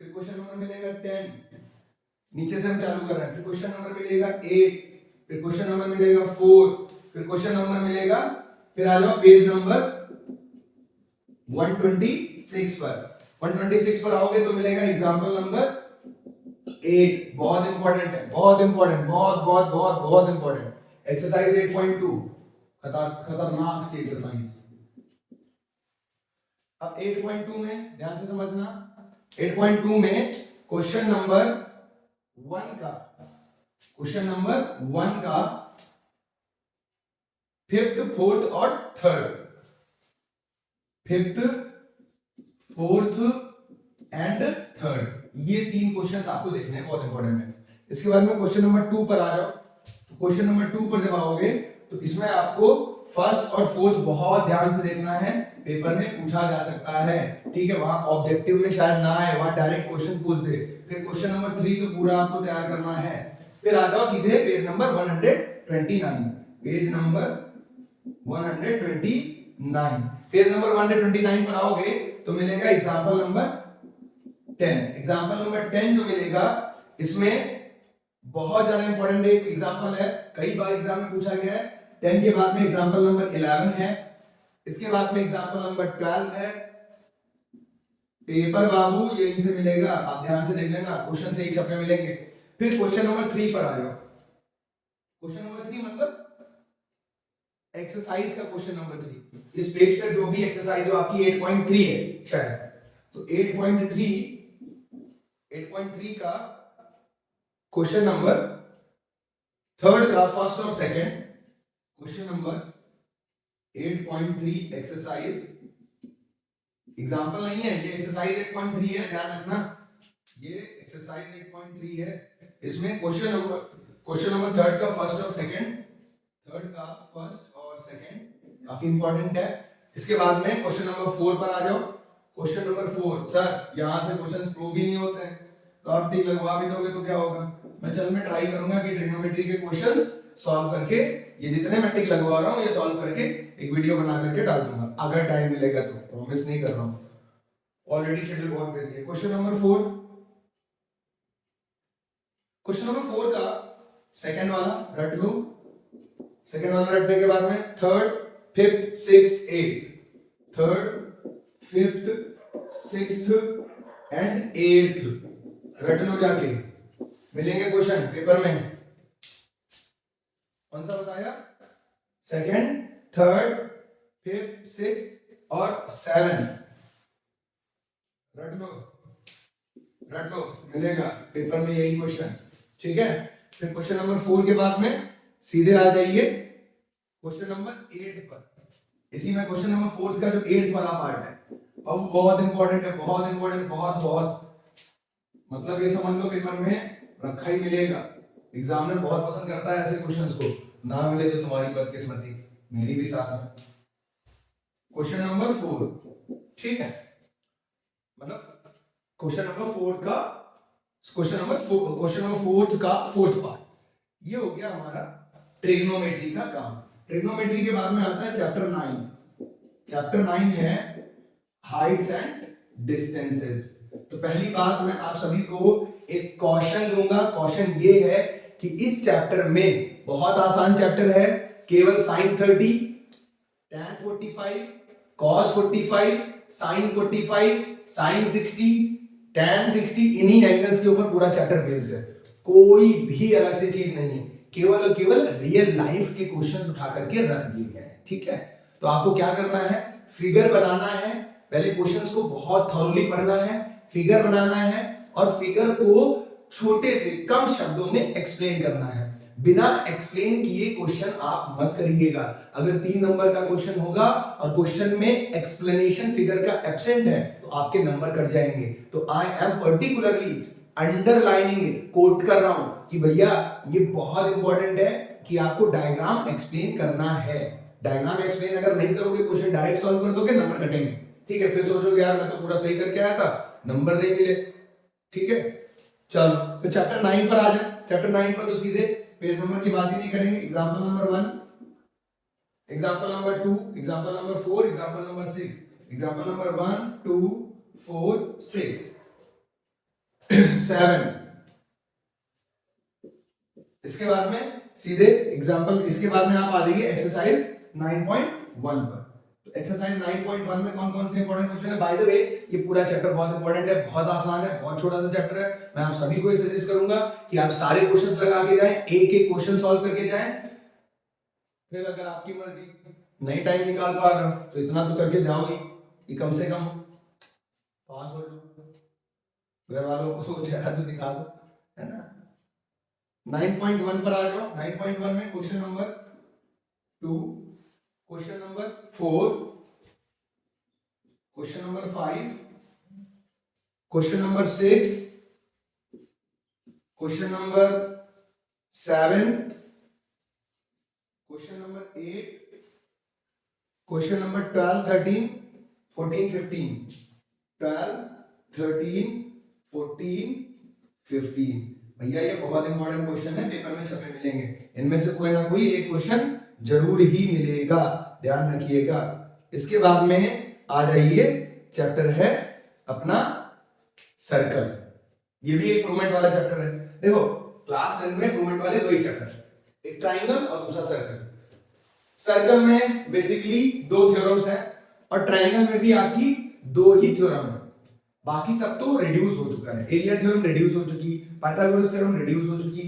[SPEAKER 1] फिर क्वेश्चन नंबर मिलेगा 10, नीचे से हम चालू कर रहे हैं, फिर क्वेश्चन नंबर मिलेगा 8, फिर क्वेश्चन नंबर मिलेगा 4, फिर क्वेश्चन नंबर मिलेगा, फिर आ जाओ पेज नंबर 126 पर। 126 पर आओगे तो मिलेगा एग्जांपल नंबर 8, बहुत इंपॉर्टेंट है, बहुत इंपॉर्टेंट, बहुत बहुत बहुत बहुत इंपॉर्टेंट। एक्सरसाइज 8.2 खतरनाक सी एक्सरसाइज। अब 8.2 में ध्यान से समझना, 8.2 में क्वेश्चन नंबर 1 का, क्वेश्चन नंबर 1 का फिफ्थ, फोर्थ और third, fifth, fourth and third, ये 3 क्वेश्चन आपको देखने हैं, बहुत इंपॉर्टेंट है। इसके बाद में क्वेश्चन नंबर 2 पर आ जाओ। तो क्वेश्चन नंबर 2 पर जब आओगे तो इसमें आपको फर्स्ट और फोर्थ बहुत ध्यान से देखना है, पेपर में पूछा जा सकता है। ठीक है, वहां ऑब्जेक्टिव में शायद ना आए, वहां डायरेक्ट क्वेश्चन पूछ दे। फिर क्वेश्चन नंबर 3 तो पूरा आपको तैयार करना है। फिर आ जाओ सीधे page number 129, page number 129, page number 129 पर आओगे तो मिलेगा एग्जांपल नंबर 10। एग्जांपल नंबर 10 जो मिलेगा इसमें बहुत ज्यादा इंपॉर्टेंट एक एग्जांपल है, कई बार एग्जाम में पूछा गया है। 10 के बाद में एग्जांपल नंबर 11 है, इसके बाद में एग्जांपल नंबर 12 है। पेपर बाबू यहीं से मिलेगा, आप ध्यान से देख लेना, क्वेश्चन से ही छपे मिलेंगे। फिर क्वेश्चन नंबर 3 पर आ जाओ। क्वेश्चन नंबर 3 मतलब एक्सरसाइज का क्वेश्चन नंबर 3। इस पेज पर जो भी एक्सरसाइज हो आपकी 8.3 है शायद, तो 8.3 का क्वेश्चन नंबर थर्ड का फर्स्ट और second, question number 8.3 exercise, example नहीं है ये, एक्सरसाइज 8.3 है, ध्यान रखना ये एक्सरसाइज 8.3 है। इसमें क्वेश्चन नंबर थर्ड का फर्स्ट और सेकंड, थर्ड का फर्स्ट और सेकंड काफी इंपॉर्टेंट है। इसके बाद में क्वेश्चन नंबर 4 पर आ जाओ। क्वेश्चन नंबर 4, सर यहां से क्वेश्चन प्रूव ही नहीं होते हैं, तो आप टिक लगवा भी दोगे तो क्या होगा? मैं ट्राई करूंगा कि ट्रिग्नोमेट्री के क्वेश्चंस सॉल्व करके, ये जितने मैं टिक लगवा रहा हूं ये सॉल्व करके एक वीडियो बना करके डाल दूंगा, अगर टाइम मिलेगा तो, प्रॉमिस नहीं कर रहा हूं, ऑलरेडी शेड्यूल बहुत बिजी है। क्वेश्चन नंबर 4, क्वेश्चन नंबर 4 का सेकंड वाला रट लो। सेकंड वाला रटने के बाद में third, fifth, sixth, eight, third, fifth, sixth and eighth रट लो जाके, मिलेंगे क्वेश्चन पेपर में। कौन सा बताया? सेकंड, थर्ड, फिफ्थ, सिक्स्थ और सेवन रट लो, मिलेगा पेपर में यही क्वेश्चन, ठीक है। फिर क्वेश्चन नंबर 4 के बाद में सीधे आ जाइए क्वेश्चन नंबर 8 पर। इसी में क्वेश्चन नंबर 4 का जो 8th वाला पार्ट है, अब बहुत इंपॉर्टेंट है, बहुत इंपॉर्टेंट, बहुत मतलब ये समझ लो पेपर में रखा ही मिलेगा, एग्जामिनर बहुत पसंद करता है ऐसे क्वेश्चंस को, ना मिले तो तुम्हारी बदकिस्मती, मेरी भी साथ में। क्वेश्चन नंबर 4, ठीक है, मतलब क्वेश्चन नंबर 4 का क्वेश्चन नंबर 4 का फोर्थ पार्ट, ये हो गया हमारा ट्रिग्नोमेट्री का काम। ट्रिग्नोमेट्री के बाद में आता है चैप्टर 9। चैप्टर 9 है हाइट्स एंड डिस्टेंसेस। तो पहली बात मैं आप सभी को एक कॉशन दूंगा, कॉशन ये है कि इस चैप्टर में बहुत आसान चैप्टर है, केवल sin 30, tan 45, cos 45, sin 45, sin 60, tan 60, इन्हीं एंगल्स के ऊपर पूरा चैप्टर बेस्ड है, कोई भी अलग से चीज नहीं है, केवल और केवल रियल लाइफ के क्वेश्चंस उठा करके रख दिए गए हैं, ठीक है। तो आपको क्या करना है, फिगर बनाना है, पहले क्वेश्चंस को बहुत थॉरोली पढ़ना है, फिगर बनाना है और फिगर को छोटे से कम शब्दों में एक्सप्लेन करना है। बिना एक्सप्लेन किए क्वेश्चन आप मत करिएगा। अगर 3 नंबर का क्वेश्चन होगा और क्वेश्चन में एक्सप्लेनेशन फिगर का एब्सेंट है तो आपके नंबर कट जाएंगे। तो I am particularly underlining it, quote कर रहा हूं कि भैया ये बहुत इंपॉर्टेंट है कि आपको डायग्राम एक्सप्लेन करना है। डायग्राम एक्सप्लेन अगर नहीं करोगे, क्वेश्चन डायरेक्ट सॉल्व कर दोगे, नंबर कटेंगे, ठीक है। फिर सोचोगे यार मैं तो पूरा सही करके आया था, नंबर नहीं मिले, ठीक है। चलो तो चैप्टर 9 पर आ जाए। चैप्टर 9 पर तो सीधे पेज नंबर की बात ही नहीं करेंगे। Example number 1, example number 2, example number 4, example number 6, example number 1 2 4 6 7। इसके बाद में सीधे एग्जांपल, इसके बाद में आप आ जाइए एक्सरसाइज 9.1 पर। तो एक्सरसाइज 9.1 में कौन कौन से इंपॉर्टेंट क्वेश्चन है? बाय द वे ये पूरा चैप्टर बहुत इंपॉर्टेंट है, बहुत आसान है, बहुत छोटा सा चैप्टर है। मैं आप सभी को ये सजेस्ट करूंगा कि आप सारे क्वेश्चंस लगा के जाएं, एक एक क्वेश्चन सॉल्व करके जाएं। फिर अगर आपकी मर्जी नहीं टाइम निकाल पा रहे हो तो इतना तो करके जाओ ही कि कम से कम पास हो जाओ, घर वालों को चेहरा तो दिखा दो, है ना। 9.1 पर आ जाओ। 9.1 में question number 2, question number 4, question number 5, question number 6, question number 7, question number 8, question number 12, 13, 14, 15, 12, 13, 14, 15। भैया ये बहुत इंपॉर्टेंट क्वेश्चन है, पेपर में छपे मिलेंगे, इनमें से कोई ना कोई एक क्वेश्चन जरूर ही मिलेगा, ध्यान रखिएगा। इसके बाद में आ जाइए, चैप्टर है अपना सर्कल। ये भी एक प्रूवमेंट वाला चैप्टर है। देखो क्लास 10 में प्रूवमेंट वाले दो ही चैप्टर, एक ट्राइंगल और दूसरा सर्कल। सर्कल में बेसिकली 2 थ्योरम्स हैं और ट्राइंगल में भी आपकी 2 ही थ्योरम है, बाकी सब तो रिड्यूस हो चुका है। एरिया थ्योरम रिड्यूस हो चुकी, पाइथागोरस थ्योरम रिड्यूस हो चुकी,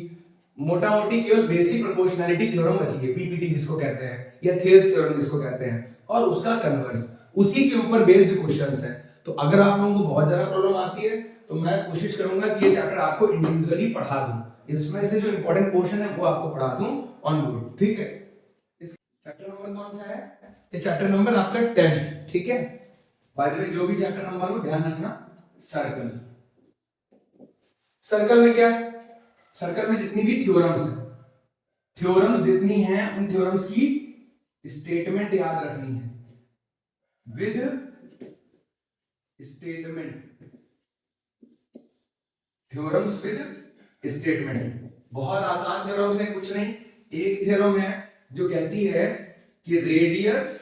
[SPEAKER 1] मोटा मोटी केवल बेसिक प्रोपोर्शनैलिटी थ्योरम बची है, पीपीटी जिसको कहते हैं, या थियर्स थ्योरम जिसको कहते हैं, और उसका कन्वर्स, उसी के ऊपर बेस्ड क्वेश्चंस हैं। तो अगर आप लोगों को बहुत ज्यादा प्रॉब्लम आती है तो मैं कोशिश करूंगा कि ये चैप्टर आपको इंडिविजुअली पढ़ा दूं, इसमें से जो इंपॉर्टेंट पोर्शन है वो आपको पढ़ा दूं ऑन बोर्ड, ठीक है। इस चैप्टर नंबर कौन सा है? ये चैप्टर नंबर आपका 10 है, ठीक है। बाय द वे जो भी चैप्टर नंबर हो ध्यान रखना, सर्कल, सर्कल में क्या है? सर्कल में जितनी भी थ्योरम्स हैं, थ्योरम्स जितनी हैं उन थ्योरम्स की स्टेटमेंट याद रखनी है with statement, theorems with statement. बहुत आसान थ्योरम्स है, कुछ नहीं। एक थ्योरम है जो कहती है कि radius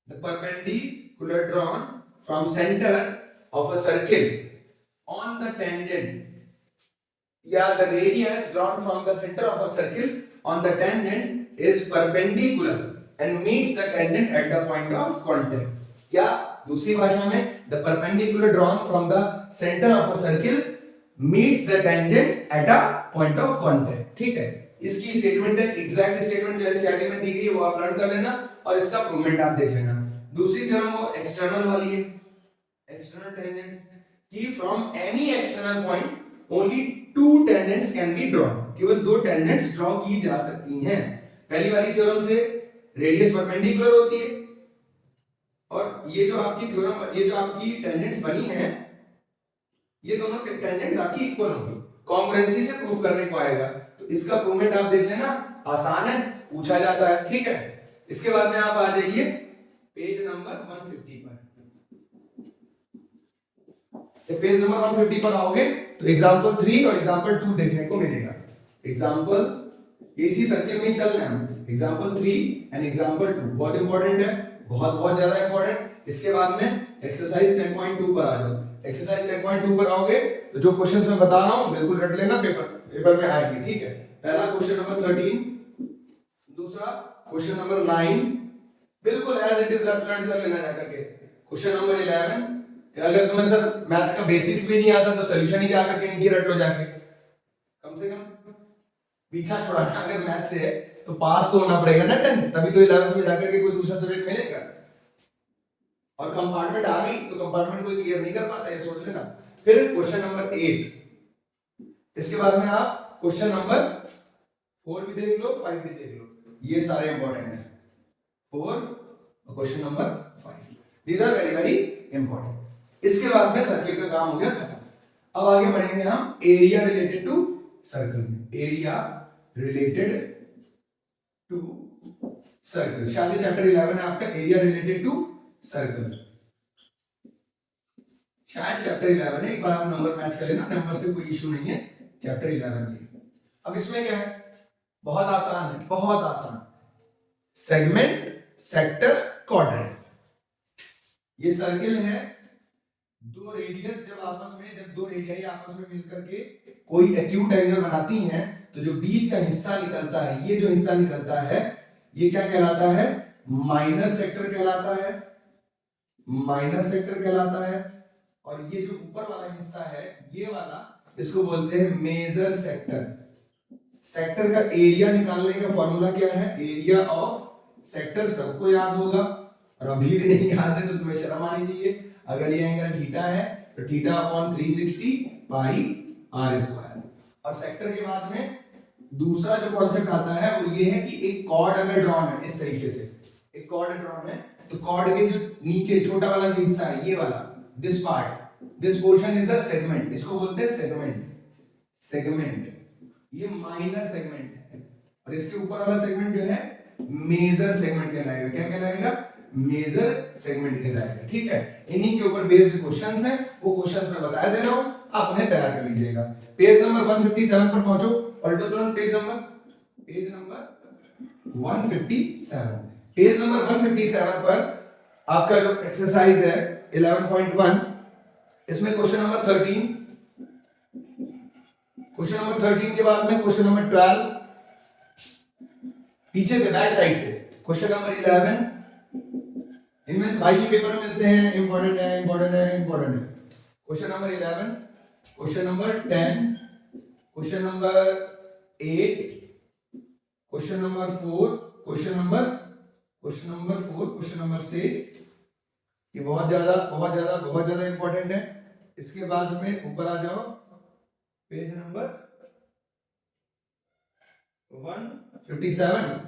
[SPEAKER 1] the perpendicular drawn from centre of a circle on the tangent, या the radius drawn from the center of a circle on the tangent is perpendicular and meets the tangent at the point of contact, या दूसरी भाषा में the perpendicular drawn from the center of a circle meets the tangent at a point of contact, ठीक है। इसकी statement है, exact statement जो NCERT में दी गई है वो आप लर्न कर लेना और इसका प्रूवमेंट आप देख लेना। दूसरी थ्योरम वो एक्सटर्नल वाली है, एक्सटर्नल टेंजेंट की from any external point only to tangents can be drawn, केवल दो टेंजेंट्स ड्रॉ की जा सकती हैं। पहली वाली थ्योरम से रेडियस परपेंडिकुलर होती है और ये जो आपकी थ्योरम, ये जो आपकी टेंजेंट्स बनी हैं, ये दोनों टेंजेंट्स आपकी इक्वल होंगी, कॉन्ग्रुएंसी से प्रूफ करने को आएगा। तो इसका प्रूवमेंट आप देख लेना, आसान है, पूछा जाता है, ठीक है। इसके बाद में आप आ जाइए पेज नंबर 150 पर। पेज नंबर 150 पर आओगे तो एग्जांपल 3 और एग्जांपल 2 देखने को मिलेगा। एग्जांपल इसी सर्किल में चल रहे हैं हम, एग्जांपल 3 एंड एग्जांपल 2 बहुत इंपॉर्टेंट है, बहुत बहुत ज्यादा इंपॉर्टेंट। इसके बाद में एक्सरसाइज 10.2 पर आ जाओ। एक्सरसाइज 10.2 पर आओगे तो जो क्वेश्चंस मैं बता रहा हूं बिल्कुल रट लेना, पेपर में आएंगे, ठीक है। पहला क्वेश्चन नंबर 13, दूसरा क्वेश्चन नंबर 9 बिल्कुल एज इट इज लर्न कर लेना जाकर के। क्वेश्चन नंबर 11, अगर तुम्हें सर मैथ्स का बेसिक्स भी नहीं आता तो सॉल्यूशन ही जाकर के इनकी रट लो जाके, कम से कम पीछा छुड़ाना अगर मैथ्स से है तो पास तो होना पड़ेगा ना 10th, तभी तो 11th में जाकर के कोई दूसरा सब्जेक्ट मिलेगा। और कंपार्टमेंट आ गई तो कंपार्टमेंट कोई क्लियर नहीं कर पाता, ये सोच लेना। फिर क्वेश्चन नंबर 8, इसके बाद में आप क्वेश्चन नंबर 4 भी देख लो, 5 भी देख लो, ये सारे इंपॉर्टेंट है। 4 और question number 5, these are very very important. इसके बाद में सर्किल का काम हो गया खत्म। अब आगे बढ़ेंगे हम एरिया रिलेटेड टू सर्कल में, एरिया रिलेटेड टू सर्कल। शायद चैप्टर 11 है आपका एरिया रिलेटेड टू सर्कल, शायद चैप्टर 11 है, एक बार आप नंबर मैच कर लेना, नंबर से कोई इशू नहीं है, चैप्टर 11 में। अब इसमें क्या है, बहुत आसान है, बहुत आसान, सेगमेंट, सेक्टर, क्वाड्रेंट। ये सर्किल है, दो रेडियस जब दो रेडियाई आपस में मिलकर के कोई एक्यूट एंगल बनाती हैं तो जो बीच का हिस्सा निकलता है, ये जो हिस्सा निकलता है ये क्या कहलाता है, माइनर सेक्टर कहलाता है, माइनर सेक्टर कहलाता है। और ये जो ऊपर वाला हिस्सा है ये वाला, इसको बोलते हैं मेजर सेक्टर। सेक्टर का एरिया निकालने का फॉर्मूला क्या है, एरिया ऑफ सेक्टर सबको याद होगा, और अभी भी नहीं याद है तो तुम्हें शर्म आनी चाहिए। अगर ये एंगल थीटा है तो theta upon 360 pi r square. और सेक्टर के बाद में दूसरा जो कॉन्सेप्ट आता है वो ये है कि एक कॉर्ड अगर ड्रॉन है इस तरीके से, एक कॉर्ड ड्रॉन है तो कॉर्ड के जो नीचे छोटा वाला हिस्सा है ये वाला, this part, this portion is the segment, इसको बोलते हैं सेगमेंट। सेगमेंट ये माइनर सेगमेंट है, और इसके ऊपर वाला सेगमेंट जो है मेजर सेगमेंट कहलाएगा। क्या कहलाएगा, मेजर सेगमेंट कहलाएगा, ठीक है। इन्हीं के ऊपर बेस्ड क्वेश्चंस हैं, वो क्वेश्चंस मैं बता दे रहा हूं, आप उन्हें तैयार कर लीजिएगा। पेज नंबर 157 पर पहुंचो, पलटो तुरंत पेज नंबर 157। पेज नंबर 157 पर आपका जो एक्सरसाइज है 11.1, इसमें क्वेश्चन नंबर 13, क्वेश्चन नंबर 13 के बाद में क्वेश्चन नंबर 12, पीछे से बैक साइड से क्वेश्चन नंबर 11, इनमें से भाई पेपर में मिलते हैं, इंपॉर्टेंट है, इंपॉर्टेंट है, इंपॉर्टेंट है। Question number 11, question number 10, question number 8, question number 4, question number 4, question number 6। ये बहुत ज्यादा इंपॉर्टेंट है। इसके बाद में ऊपर आ जाओ, पेज नंबर 157।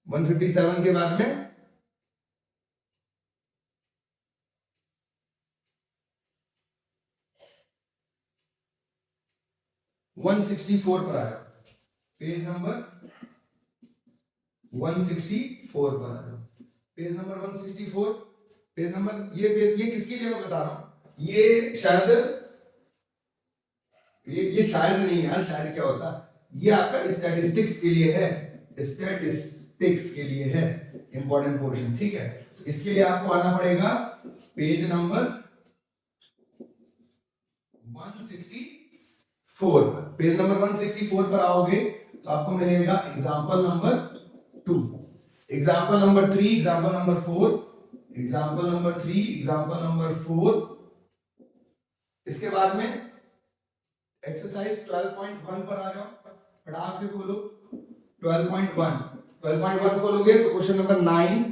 [SPEAKER 1] 157 के बाद में 164 पर आ जाओ, पेज नंबर 164 पर आ जाओ, पेज नंबर 164। पेज नंबर ये किसके लिए मैं बता रहा हूं, ये शायद ये शायद नहीं यार, शायद क्या होता, ये आपका स्टैटिस्टिक्स के लिए है, स्टैटिस्टिक्स के लिए है इंपॉर्टेंट पोर्शन, ठीक है। तो इसके लिए आपको आना पड़ेगा पेज नंबर 164 पर। पेज नंबर 164 पर आओगे तो आपको मिलेगा example number 2, example number 3, example number 4, example number 3, example number 4। इसके बाद में एक्सरसाइज 12.1 पर आ जाओ, फटाक से खोलो 12.1। 12.1 खोलोगे तो question number 9,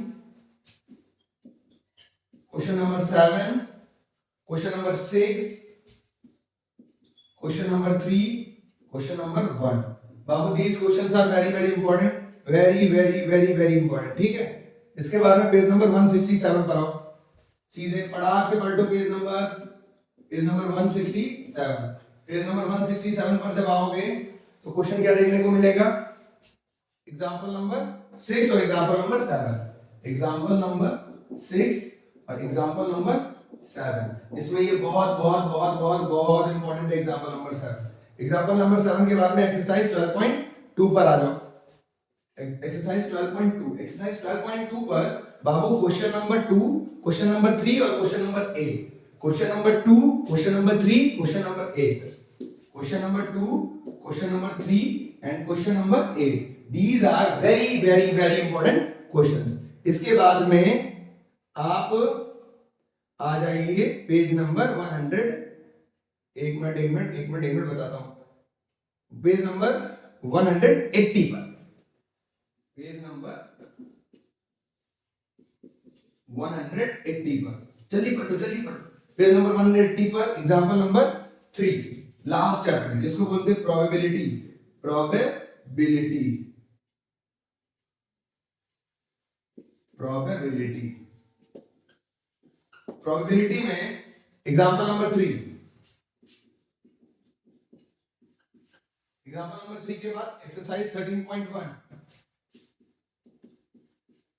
[SPEAKER 1] question number 7, question number 6, question number 3, question number 1। बाबू these questions are very very important, very important, ठीक है। इसके बाद में पेज नंबर 167 पर आओ, सीधे फटाक से पलटो पेज नंबर 167। पेज नंबर 167 पर जब आओगे तो क्वेश्चन क्या देखने को मिलेगा, एग्जांपल नंबर 6 और एग्जांपल नंबर 7, एग्जांपल नंबर 6 और एग्जांपल नंबर 7। इसमें ये बहुत इंपॉर्टेंट है एग्जांपल नंबर 7। एग्जांपल नंबर 7 के बाद में एक्सरसाइज 12.2 पर आ जाओ, एक्सरसाइज 12.2। एक्सरसाइज 12.2 पर बाबू क्वेश्चन नंबर 2, क्वेश्चन नंबर 3 और question number 8, question number 2, question number 3, question number 8, question number 2, question number 3 and question number 8। These are very important questions. इसके बाद में आप आ जाइए पेज नंबर 100। एक मिनट बताता हूं, पेज नंबर 180 पर, पेज नंबर 180 पर जल्दी पढ़ो। पेज नंबर 180 पर एग्जांपल नंबर 3, लास्ट चैप्टर जिसको बोलते हैं प्रोबेबिलिटी। प्रोबेबिलिटी में एग्जांपल नंबर 3, एग्जांपल नंबर 3 के बाद exercise 13.1,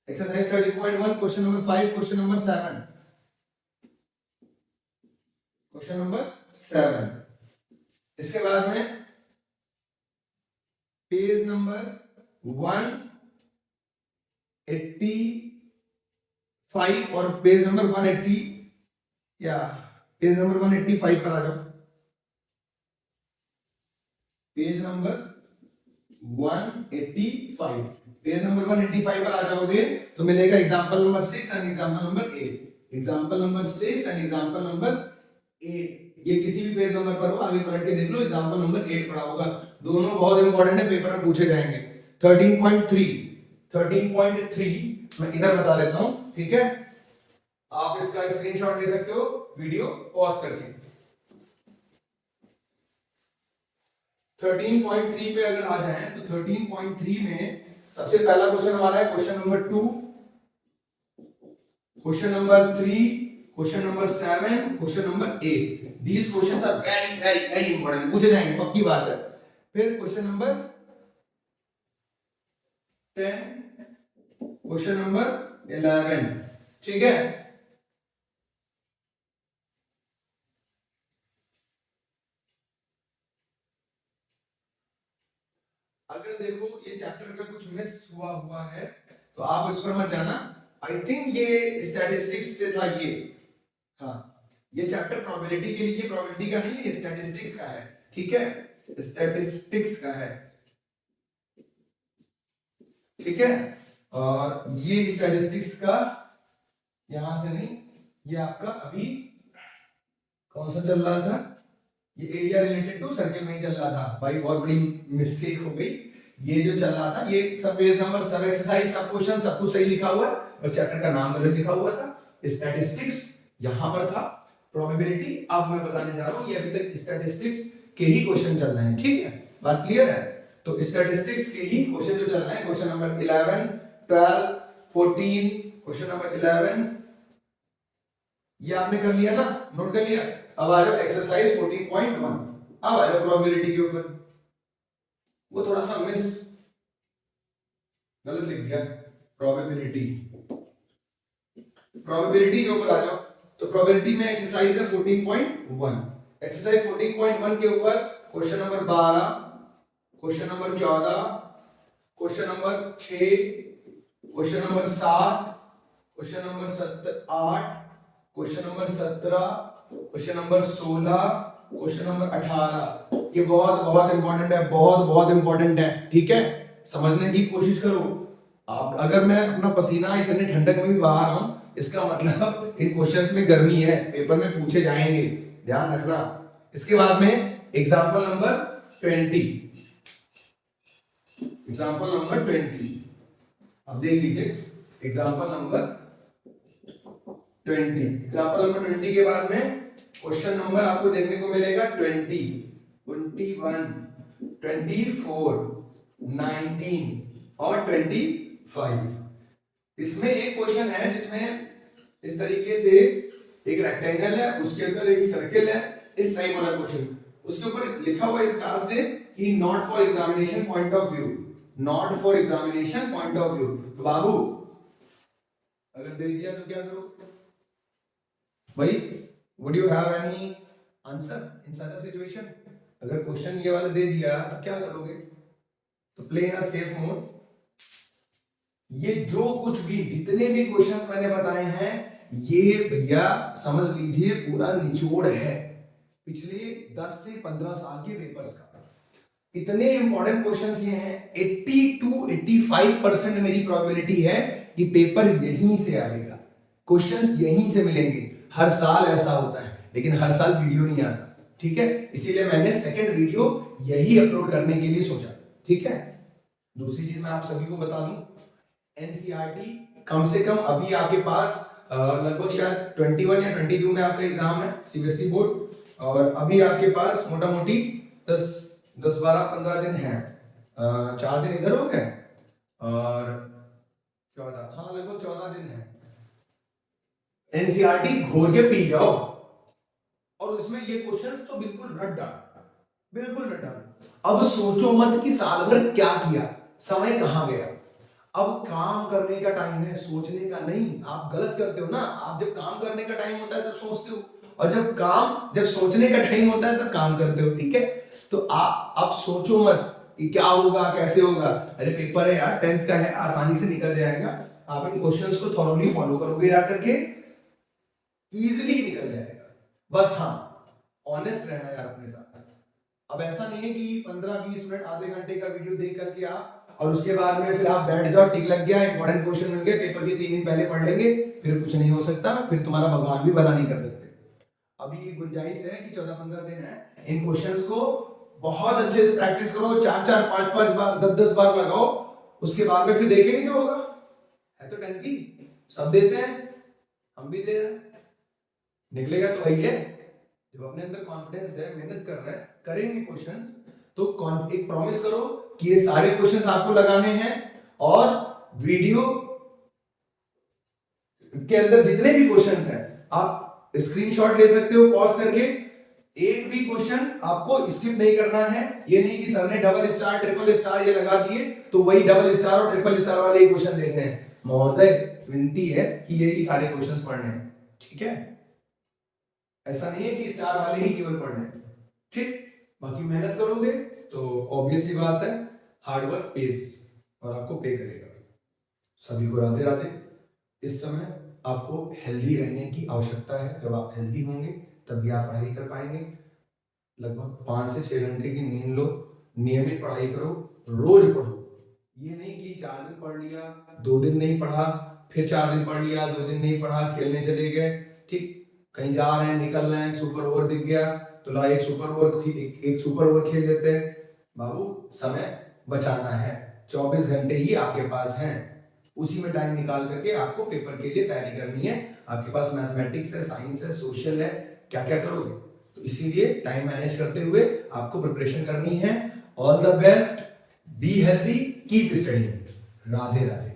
[SPEAKER 1] exercise 13.1 question number 5, question number 7, question number 7। इसके बाद में पेज नंबर 185 और पेज नंबर 180 या पेज नंबर 185 पर आ जाओ, पेज नंबर 185। पेज नंबर 185 पर आ जाओगे तो मिलेगा example number 6 and example number 8, example number 6 and example number 8। ये किसी भी पेज नंबर पर हो, आगे पलट के देख लो, एग्जांपल नंबर 8 पढ़ा होगा। दोनों बहुत इंपॉर्टेंट है, पेपर में पूछे जाएंगे। 13.3 मैं इधर बता देता हूं, ठीक है। आप इसका स्क्रीनशॉट ले सकते हो वीडियो पॉज करके। 13.3 पे अगर आ जाएं तो 13.3 में सबसे पहला क्वेश्चन हमारा है question number 2, question number 3, question number 7, question number 8। These questions are very important, पूछे जाएंगे, पक्की बात है। फिर क्वेश्चन नंबर 10, क्वेश्चन नंबर 11, ठीक है। अगर देखो ये चैप्टर का कुछ मिस हुआ है तो आप इस पर मत जाना। आई थिंक ये स्टैटिस्टिक्स से था ये, हाँ ये चैप्टर प्रोबेबिलिटी के लिए, प्रोबेबिलिटी का नहीं है, स्टैटिस्टिक्स का है, ठीक है, स्टैटिस्टिक्स का है, ठीक है। और ये स्टैटिस्टिक्स का यहां से नहीं, ये आपका अभी कौन सा चल रहा था, ये एरिया रिलेटेड टू सर्किल में ही चल रहा था भाई, बहुत बड़ी मिस्टेक हो गई। ये जो चल रहा था ये सब पेज नंबर, सब एक्सरसाइज, सब क्वेश्चन, सब कुछ सही लिखा हुआ है और चैप्टर का नाम गलत लिखा हुआ था। स्टैटिस्टिक्स यहाँ पर था, प्रोबेबिलिटी अब मैं बताने जा रहा हूँ। ये अभी तक स्टैटिस्टिक्स के ही क्वेश्चन चल रहे हैं, ठीक है, बात क्लियर है। तो स्टैटिस्टिक्स के ही क्वेश्चन जो चल रहे हैं, क्वेश्चन नंबर 11, 12, 14, क्वेश्चन नंबर 11 ये आपने कर लिया ना, नोट कर लिया। अब आ जाओ एक्सरसाइज 14.1, अब आ जाओ प्रोबेबिलिटी के ऊपर। वो थोड़ा सा मिस गलत लिख दिया, प्रोबेबिलिटी, प्रोबेबिलिटी के ऊपर आ जाओ। तो प्रोबेबिलिटी में एक्सरसाइज है 14.1, एक्सरसाइज 14.1 के ऊपर question number 12, question number 14, question number 6, question number 7, question number 8, question number 17, question number 16, question number 18। ये बहुत बहुत इंपॉर्टेंट है, बहुत बहुत इंपॉर्टेंट है, ठीक है, समझने की कोशिश करो। आप अगर मैं अपना पसीना इतने ठंडक में भी बहा रहा हूं, इसका मतलब इन क्वेश्चंस में गर्मी है, पेपर में पूछे जाएंगे, ध्यान रखना। इसके बाद में एग्जांपल नंबर 20, एग्जांपल नंबर 20 अब देख लीजिए, एग्जांपल नंबर 20, एग्जांपल नंबर 20 के बाद में क्वेश्चन नंबर आपको देखने को मिलेगा 20, 21, 24, 19 और 25। इसमें एक क्वेश्चन है जिसमें इस तरीके से एक रेक्टेंगल है, उसके अंदर एक सर्किल है, इस टाइप वाला क्वेश्चन, उसके ऊपर लिखा हुआ इस कार से कि not for examination point of view, not for examination point of view. तो बाबू अगर दे दिया तो क्या करो भाई, would you have any answer in such a situation? अगर क्वेश्चन ये वाला दे दिया तो क्या करोगे? तो play in a safe mode. ये जो कुछ भी जितने भी क्वेश्चंस मैंने बताए हैं, ये भैया समझ लीजिए पूरा निचोड़ है पिछले 10 से 15 साल के पेपर्स का। इतने इंपॉर्टेंट क्वेश्चंस ये हैं, 80 to 85% मेरी प्रोबेबिलिटी है कि पेपर यहीं से आएगा, क्वेश्चंस यहीं से मिलेंगे। हर साल ऐसा होता है, लेकिन हर साल वीडियो नहीं आता, ठीक है, इसीलिए मैंने सेकंड वीडियो यही अपलोड करने के लिए सोचा, ठीक है। दूसरी चीज मैं आप सभी को बता दूं, एनसीईआरटी कम से कम अभी आपके पास लगभग शायद 21 या 22 में आपका एग्जाम है, सीबीएसई बोर्ड, और अभी आपके पास मोटा मोटी 10-12-15 दिन है, 4 दिन इधर हो गए और 14, हाँ लगभग 14 दिन है। एनसीईआरटी घोर के पी जाओ और उसमें ये क्वेश्चंस तो बिल्कुल रट डाल, बिल्कुल रट डाल। अब सोचो मत कि साल भर क्या किया, समय कहां गया। अब काम करने का टाइम है, सोचने का नहीं। आप गलत करते हो ना, आप जब काम करने का टाइम होता है तब सोचते हो, और जब सोचने का टाइम होता है तब काम करते हो, ठीक है। तो आप सोचो मत कि क्या होगा कैसे होगा, अरे पेपर है यार, 10th का है, आसानी से निकल जाएगा। आप इन क्वेश्चंस को थॉरोली फॉलो करोगे जाकर के, इजीली निकल जाएगा। बस हाँ, ऑनेस्ट रहना यार अपने साथ। अब ऐसा नहीं है कि 15-20 मिनट आधे घंटे का वीडियो देख करके आप और उसके बाद में फिर आप बैठ जाओ, टिक लग गया, इंपॉर्टेंट क्वेश्चन मिल गया, पेपर के 3 दिन पहले पढ़ लेंगे, फिर कुछ नहीं हो सकता, फिर तुम्हारा भगवान भी भला नहीं कर सकते। अभी गुंजाइश है कि 14-15 दिन है, इन क्वेश्चंस को बहुत अच्छे से प्रैक्टिस करो, 4-4, 5-5 बार, 10-10 बार लगाओ, उसके बाद में फिर देखेंगे जो होगा। है तो 10th की, सब देते हैं, हम भी दे रहे हैं, निकलेगा तो वही है। जब अपने अंदर कॉन्फिडेंस है, मेहनत कर रहे हैं, करेंगे क्वेश्चंस, तो एक प्रॉमिस करो कि ये सारे क्वेश्चंस आपको लगाने हैं, और वीडियो के अंदर जितने भी क्वेश्चंस हैं आप स्क्रीनशॉट ले सकते हो पॉज करके, एक भी क्वेश्चन आपको स्किप नहीं करना है। ये नहीं कि सर ने डबल स्टार ट्रिपल स्टार ये लगा दिए तो वही डबल स्टार और ट्रिपल स्टार वाले ही क्वेश्चन देखने हैं। महोदय विनती है कि यही सारे क्वेश्चंस पढ़ने हैं, ठीक है। ऐसा नहीं है कि स्टार वाले ही केवल पढ़ने, ठीक। बाकी मेहनत करोगे तो ऑब्वियस सी बात है, हार्डवर्क पेस और आपको पे करेगा। सभी को राधे राधे। इस समय आपको हेल्दी रहने की आवश्यकता है, जब आप हेल्दी होंगे तभी आप पढ़ाई कर पाएंगे। लगभग 5 से 6 घंटे की नींद लो, नियमित पढ़ाई करो, रोज पढ़ो। ये नहीं कि 4 दिन पढ़ लिया, 2 दिन नहीं पढ़ा, फिर 4 दिन पढ़ लिया, 2 दिन नहीं पढ़ा, खेलने चले गए, ठीक, कहीं जा रहे हैं, निकल रहे हैं, सुपर ओवर दिख गया, तो ला एक सुपर ओवर खेल लेते हैं। बाबू समय बचाना है, 24 घंटे ही आपके पास हैं, उसी में टाइम निकाल करके आपको पेपर के लिए तैयारी करनी है। आपके पास मैथमेटिक्स है, साइंस है, सोशल है, क्या क्या करोगे? तो इसीलिए टाइम मैनेज करते हुए आपको प्रिपरेशन करनी है। All the best, be healthy, keep studying. Radhe Radhe.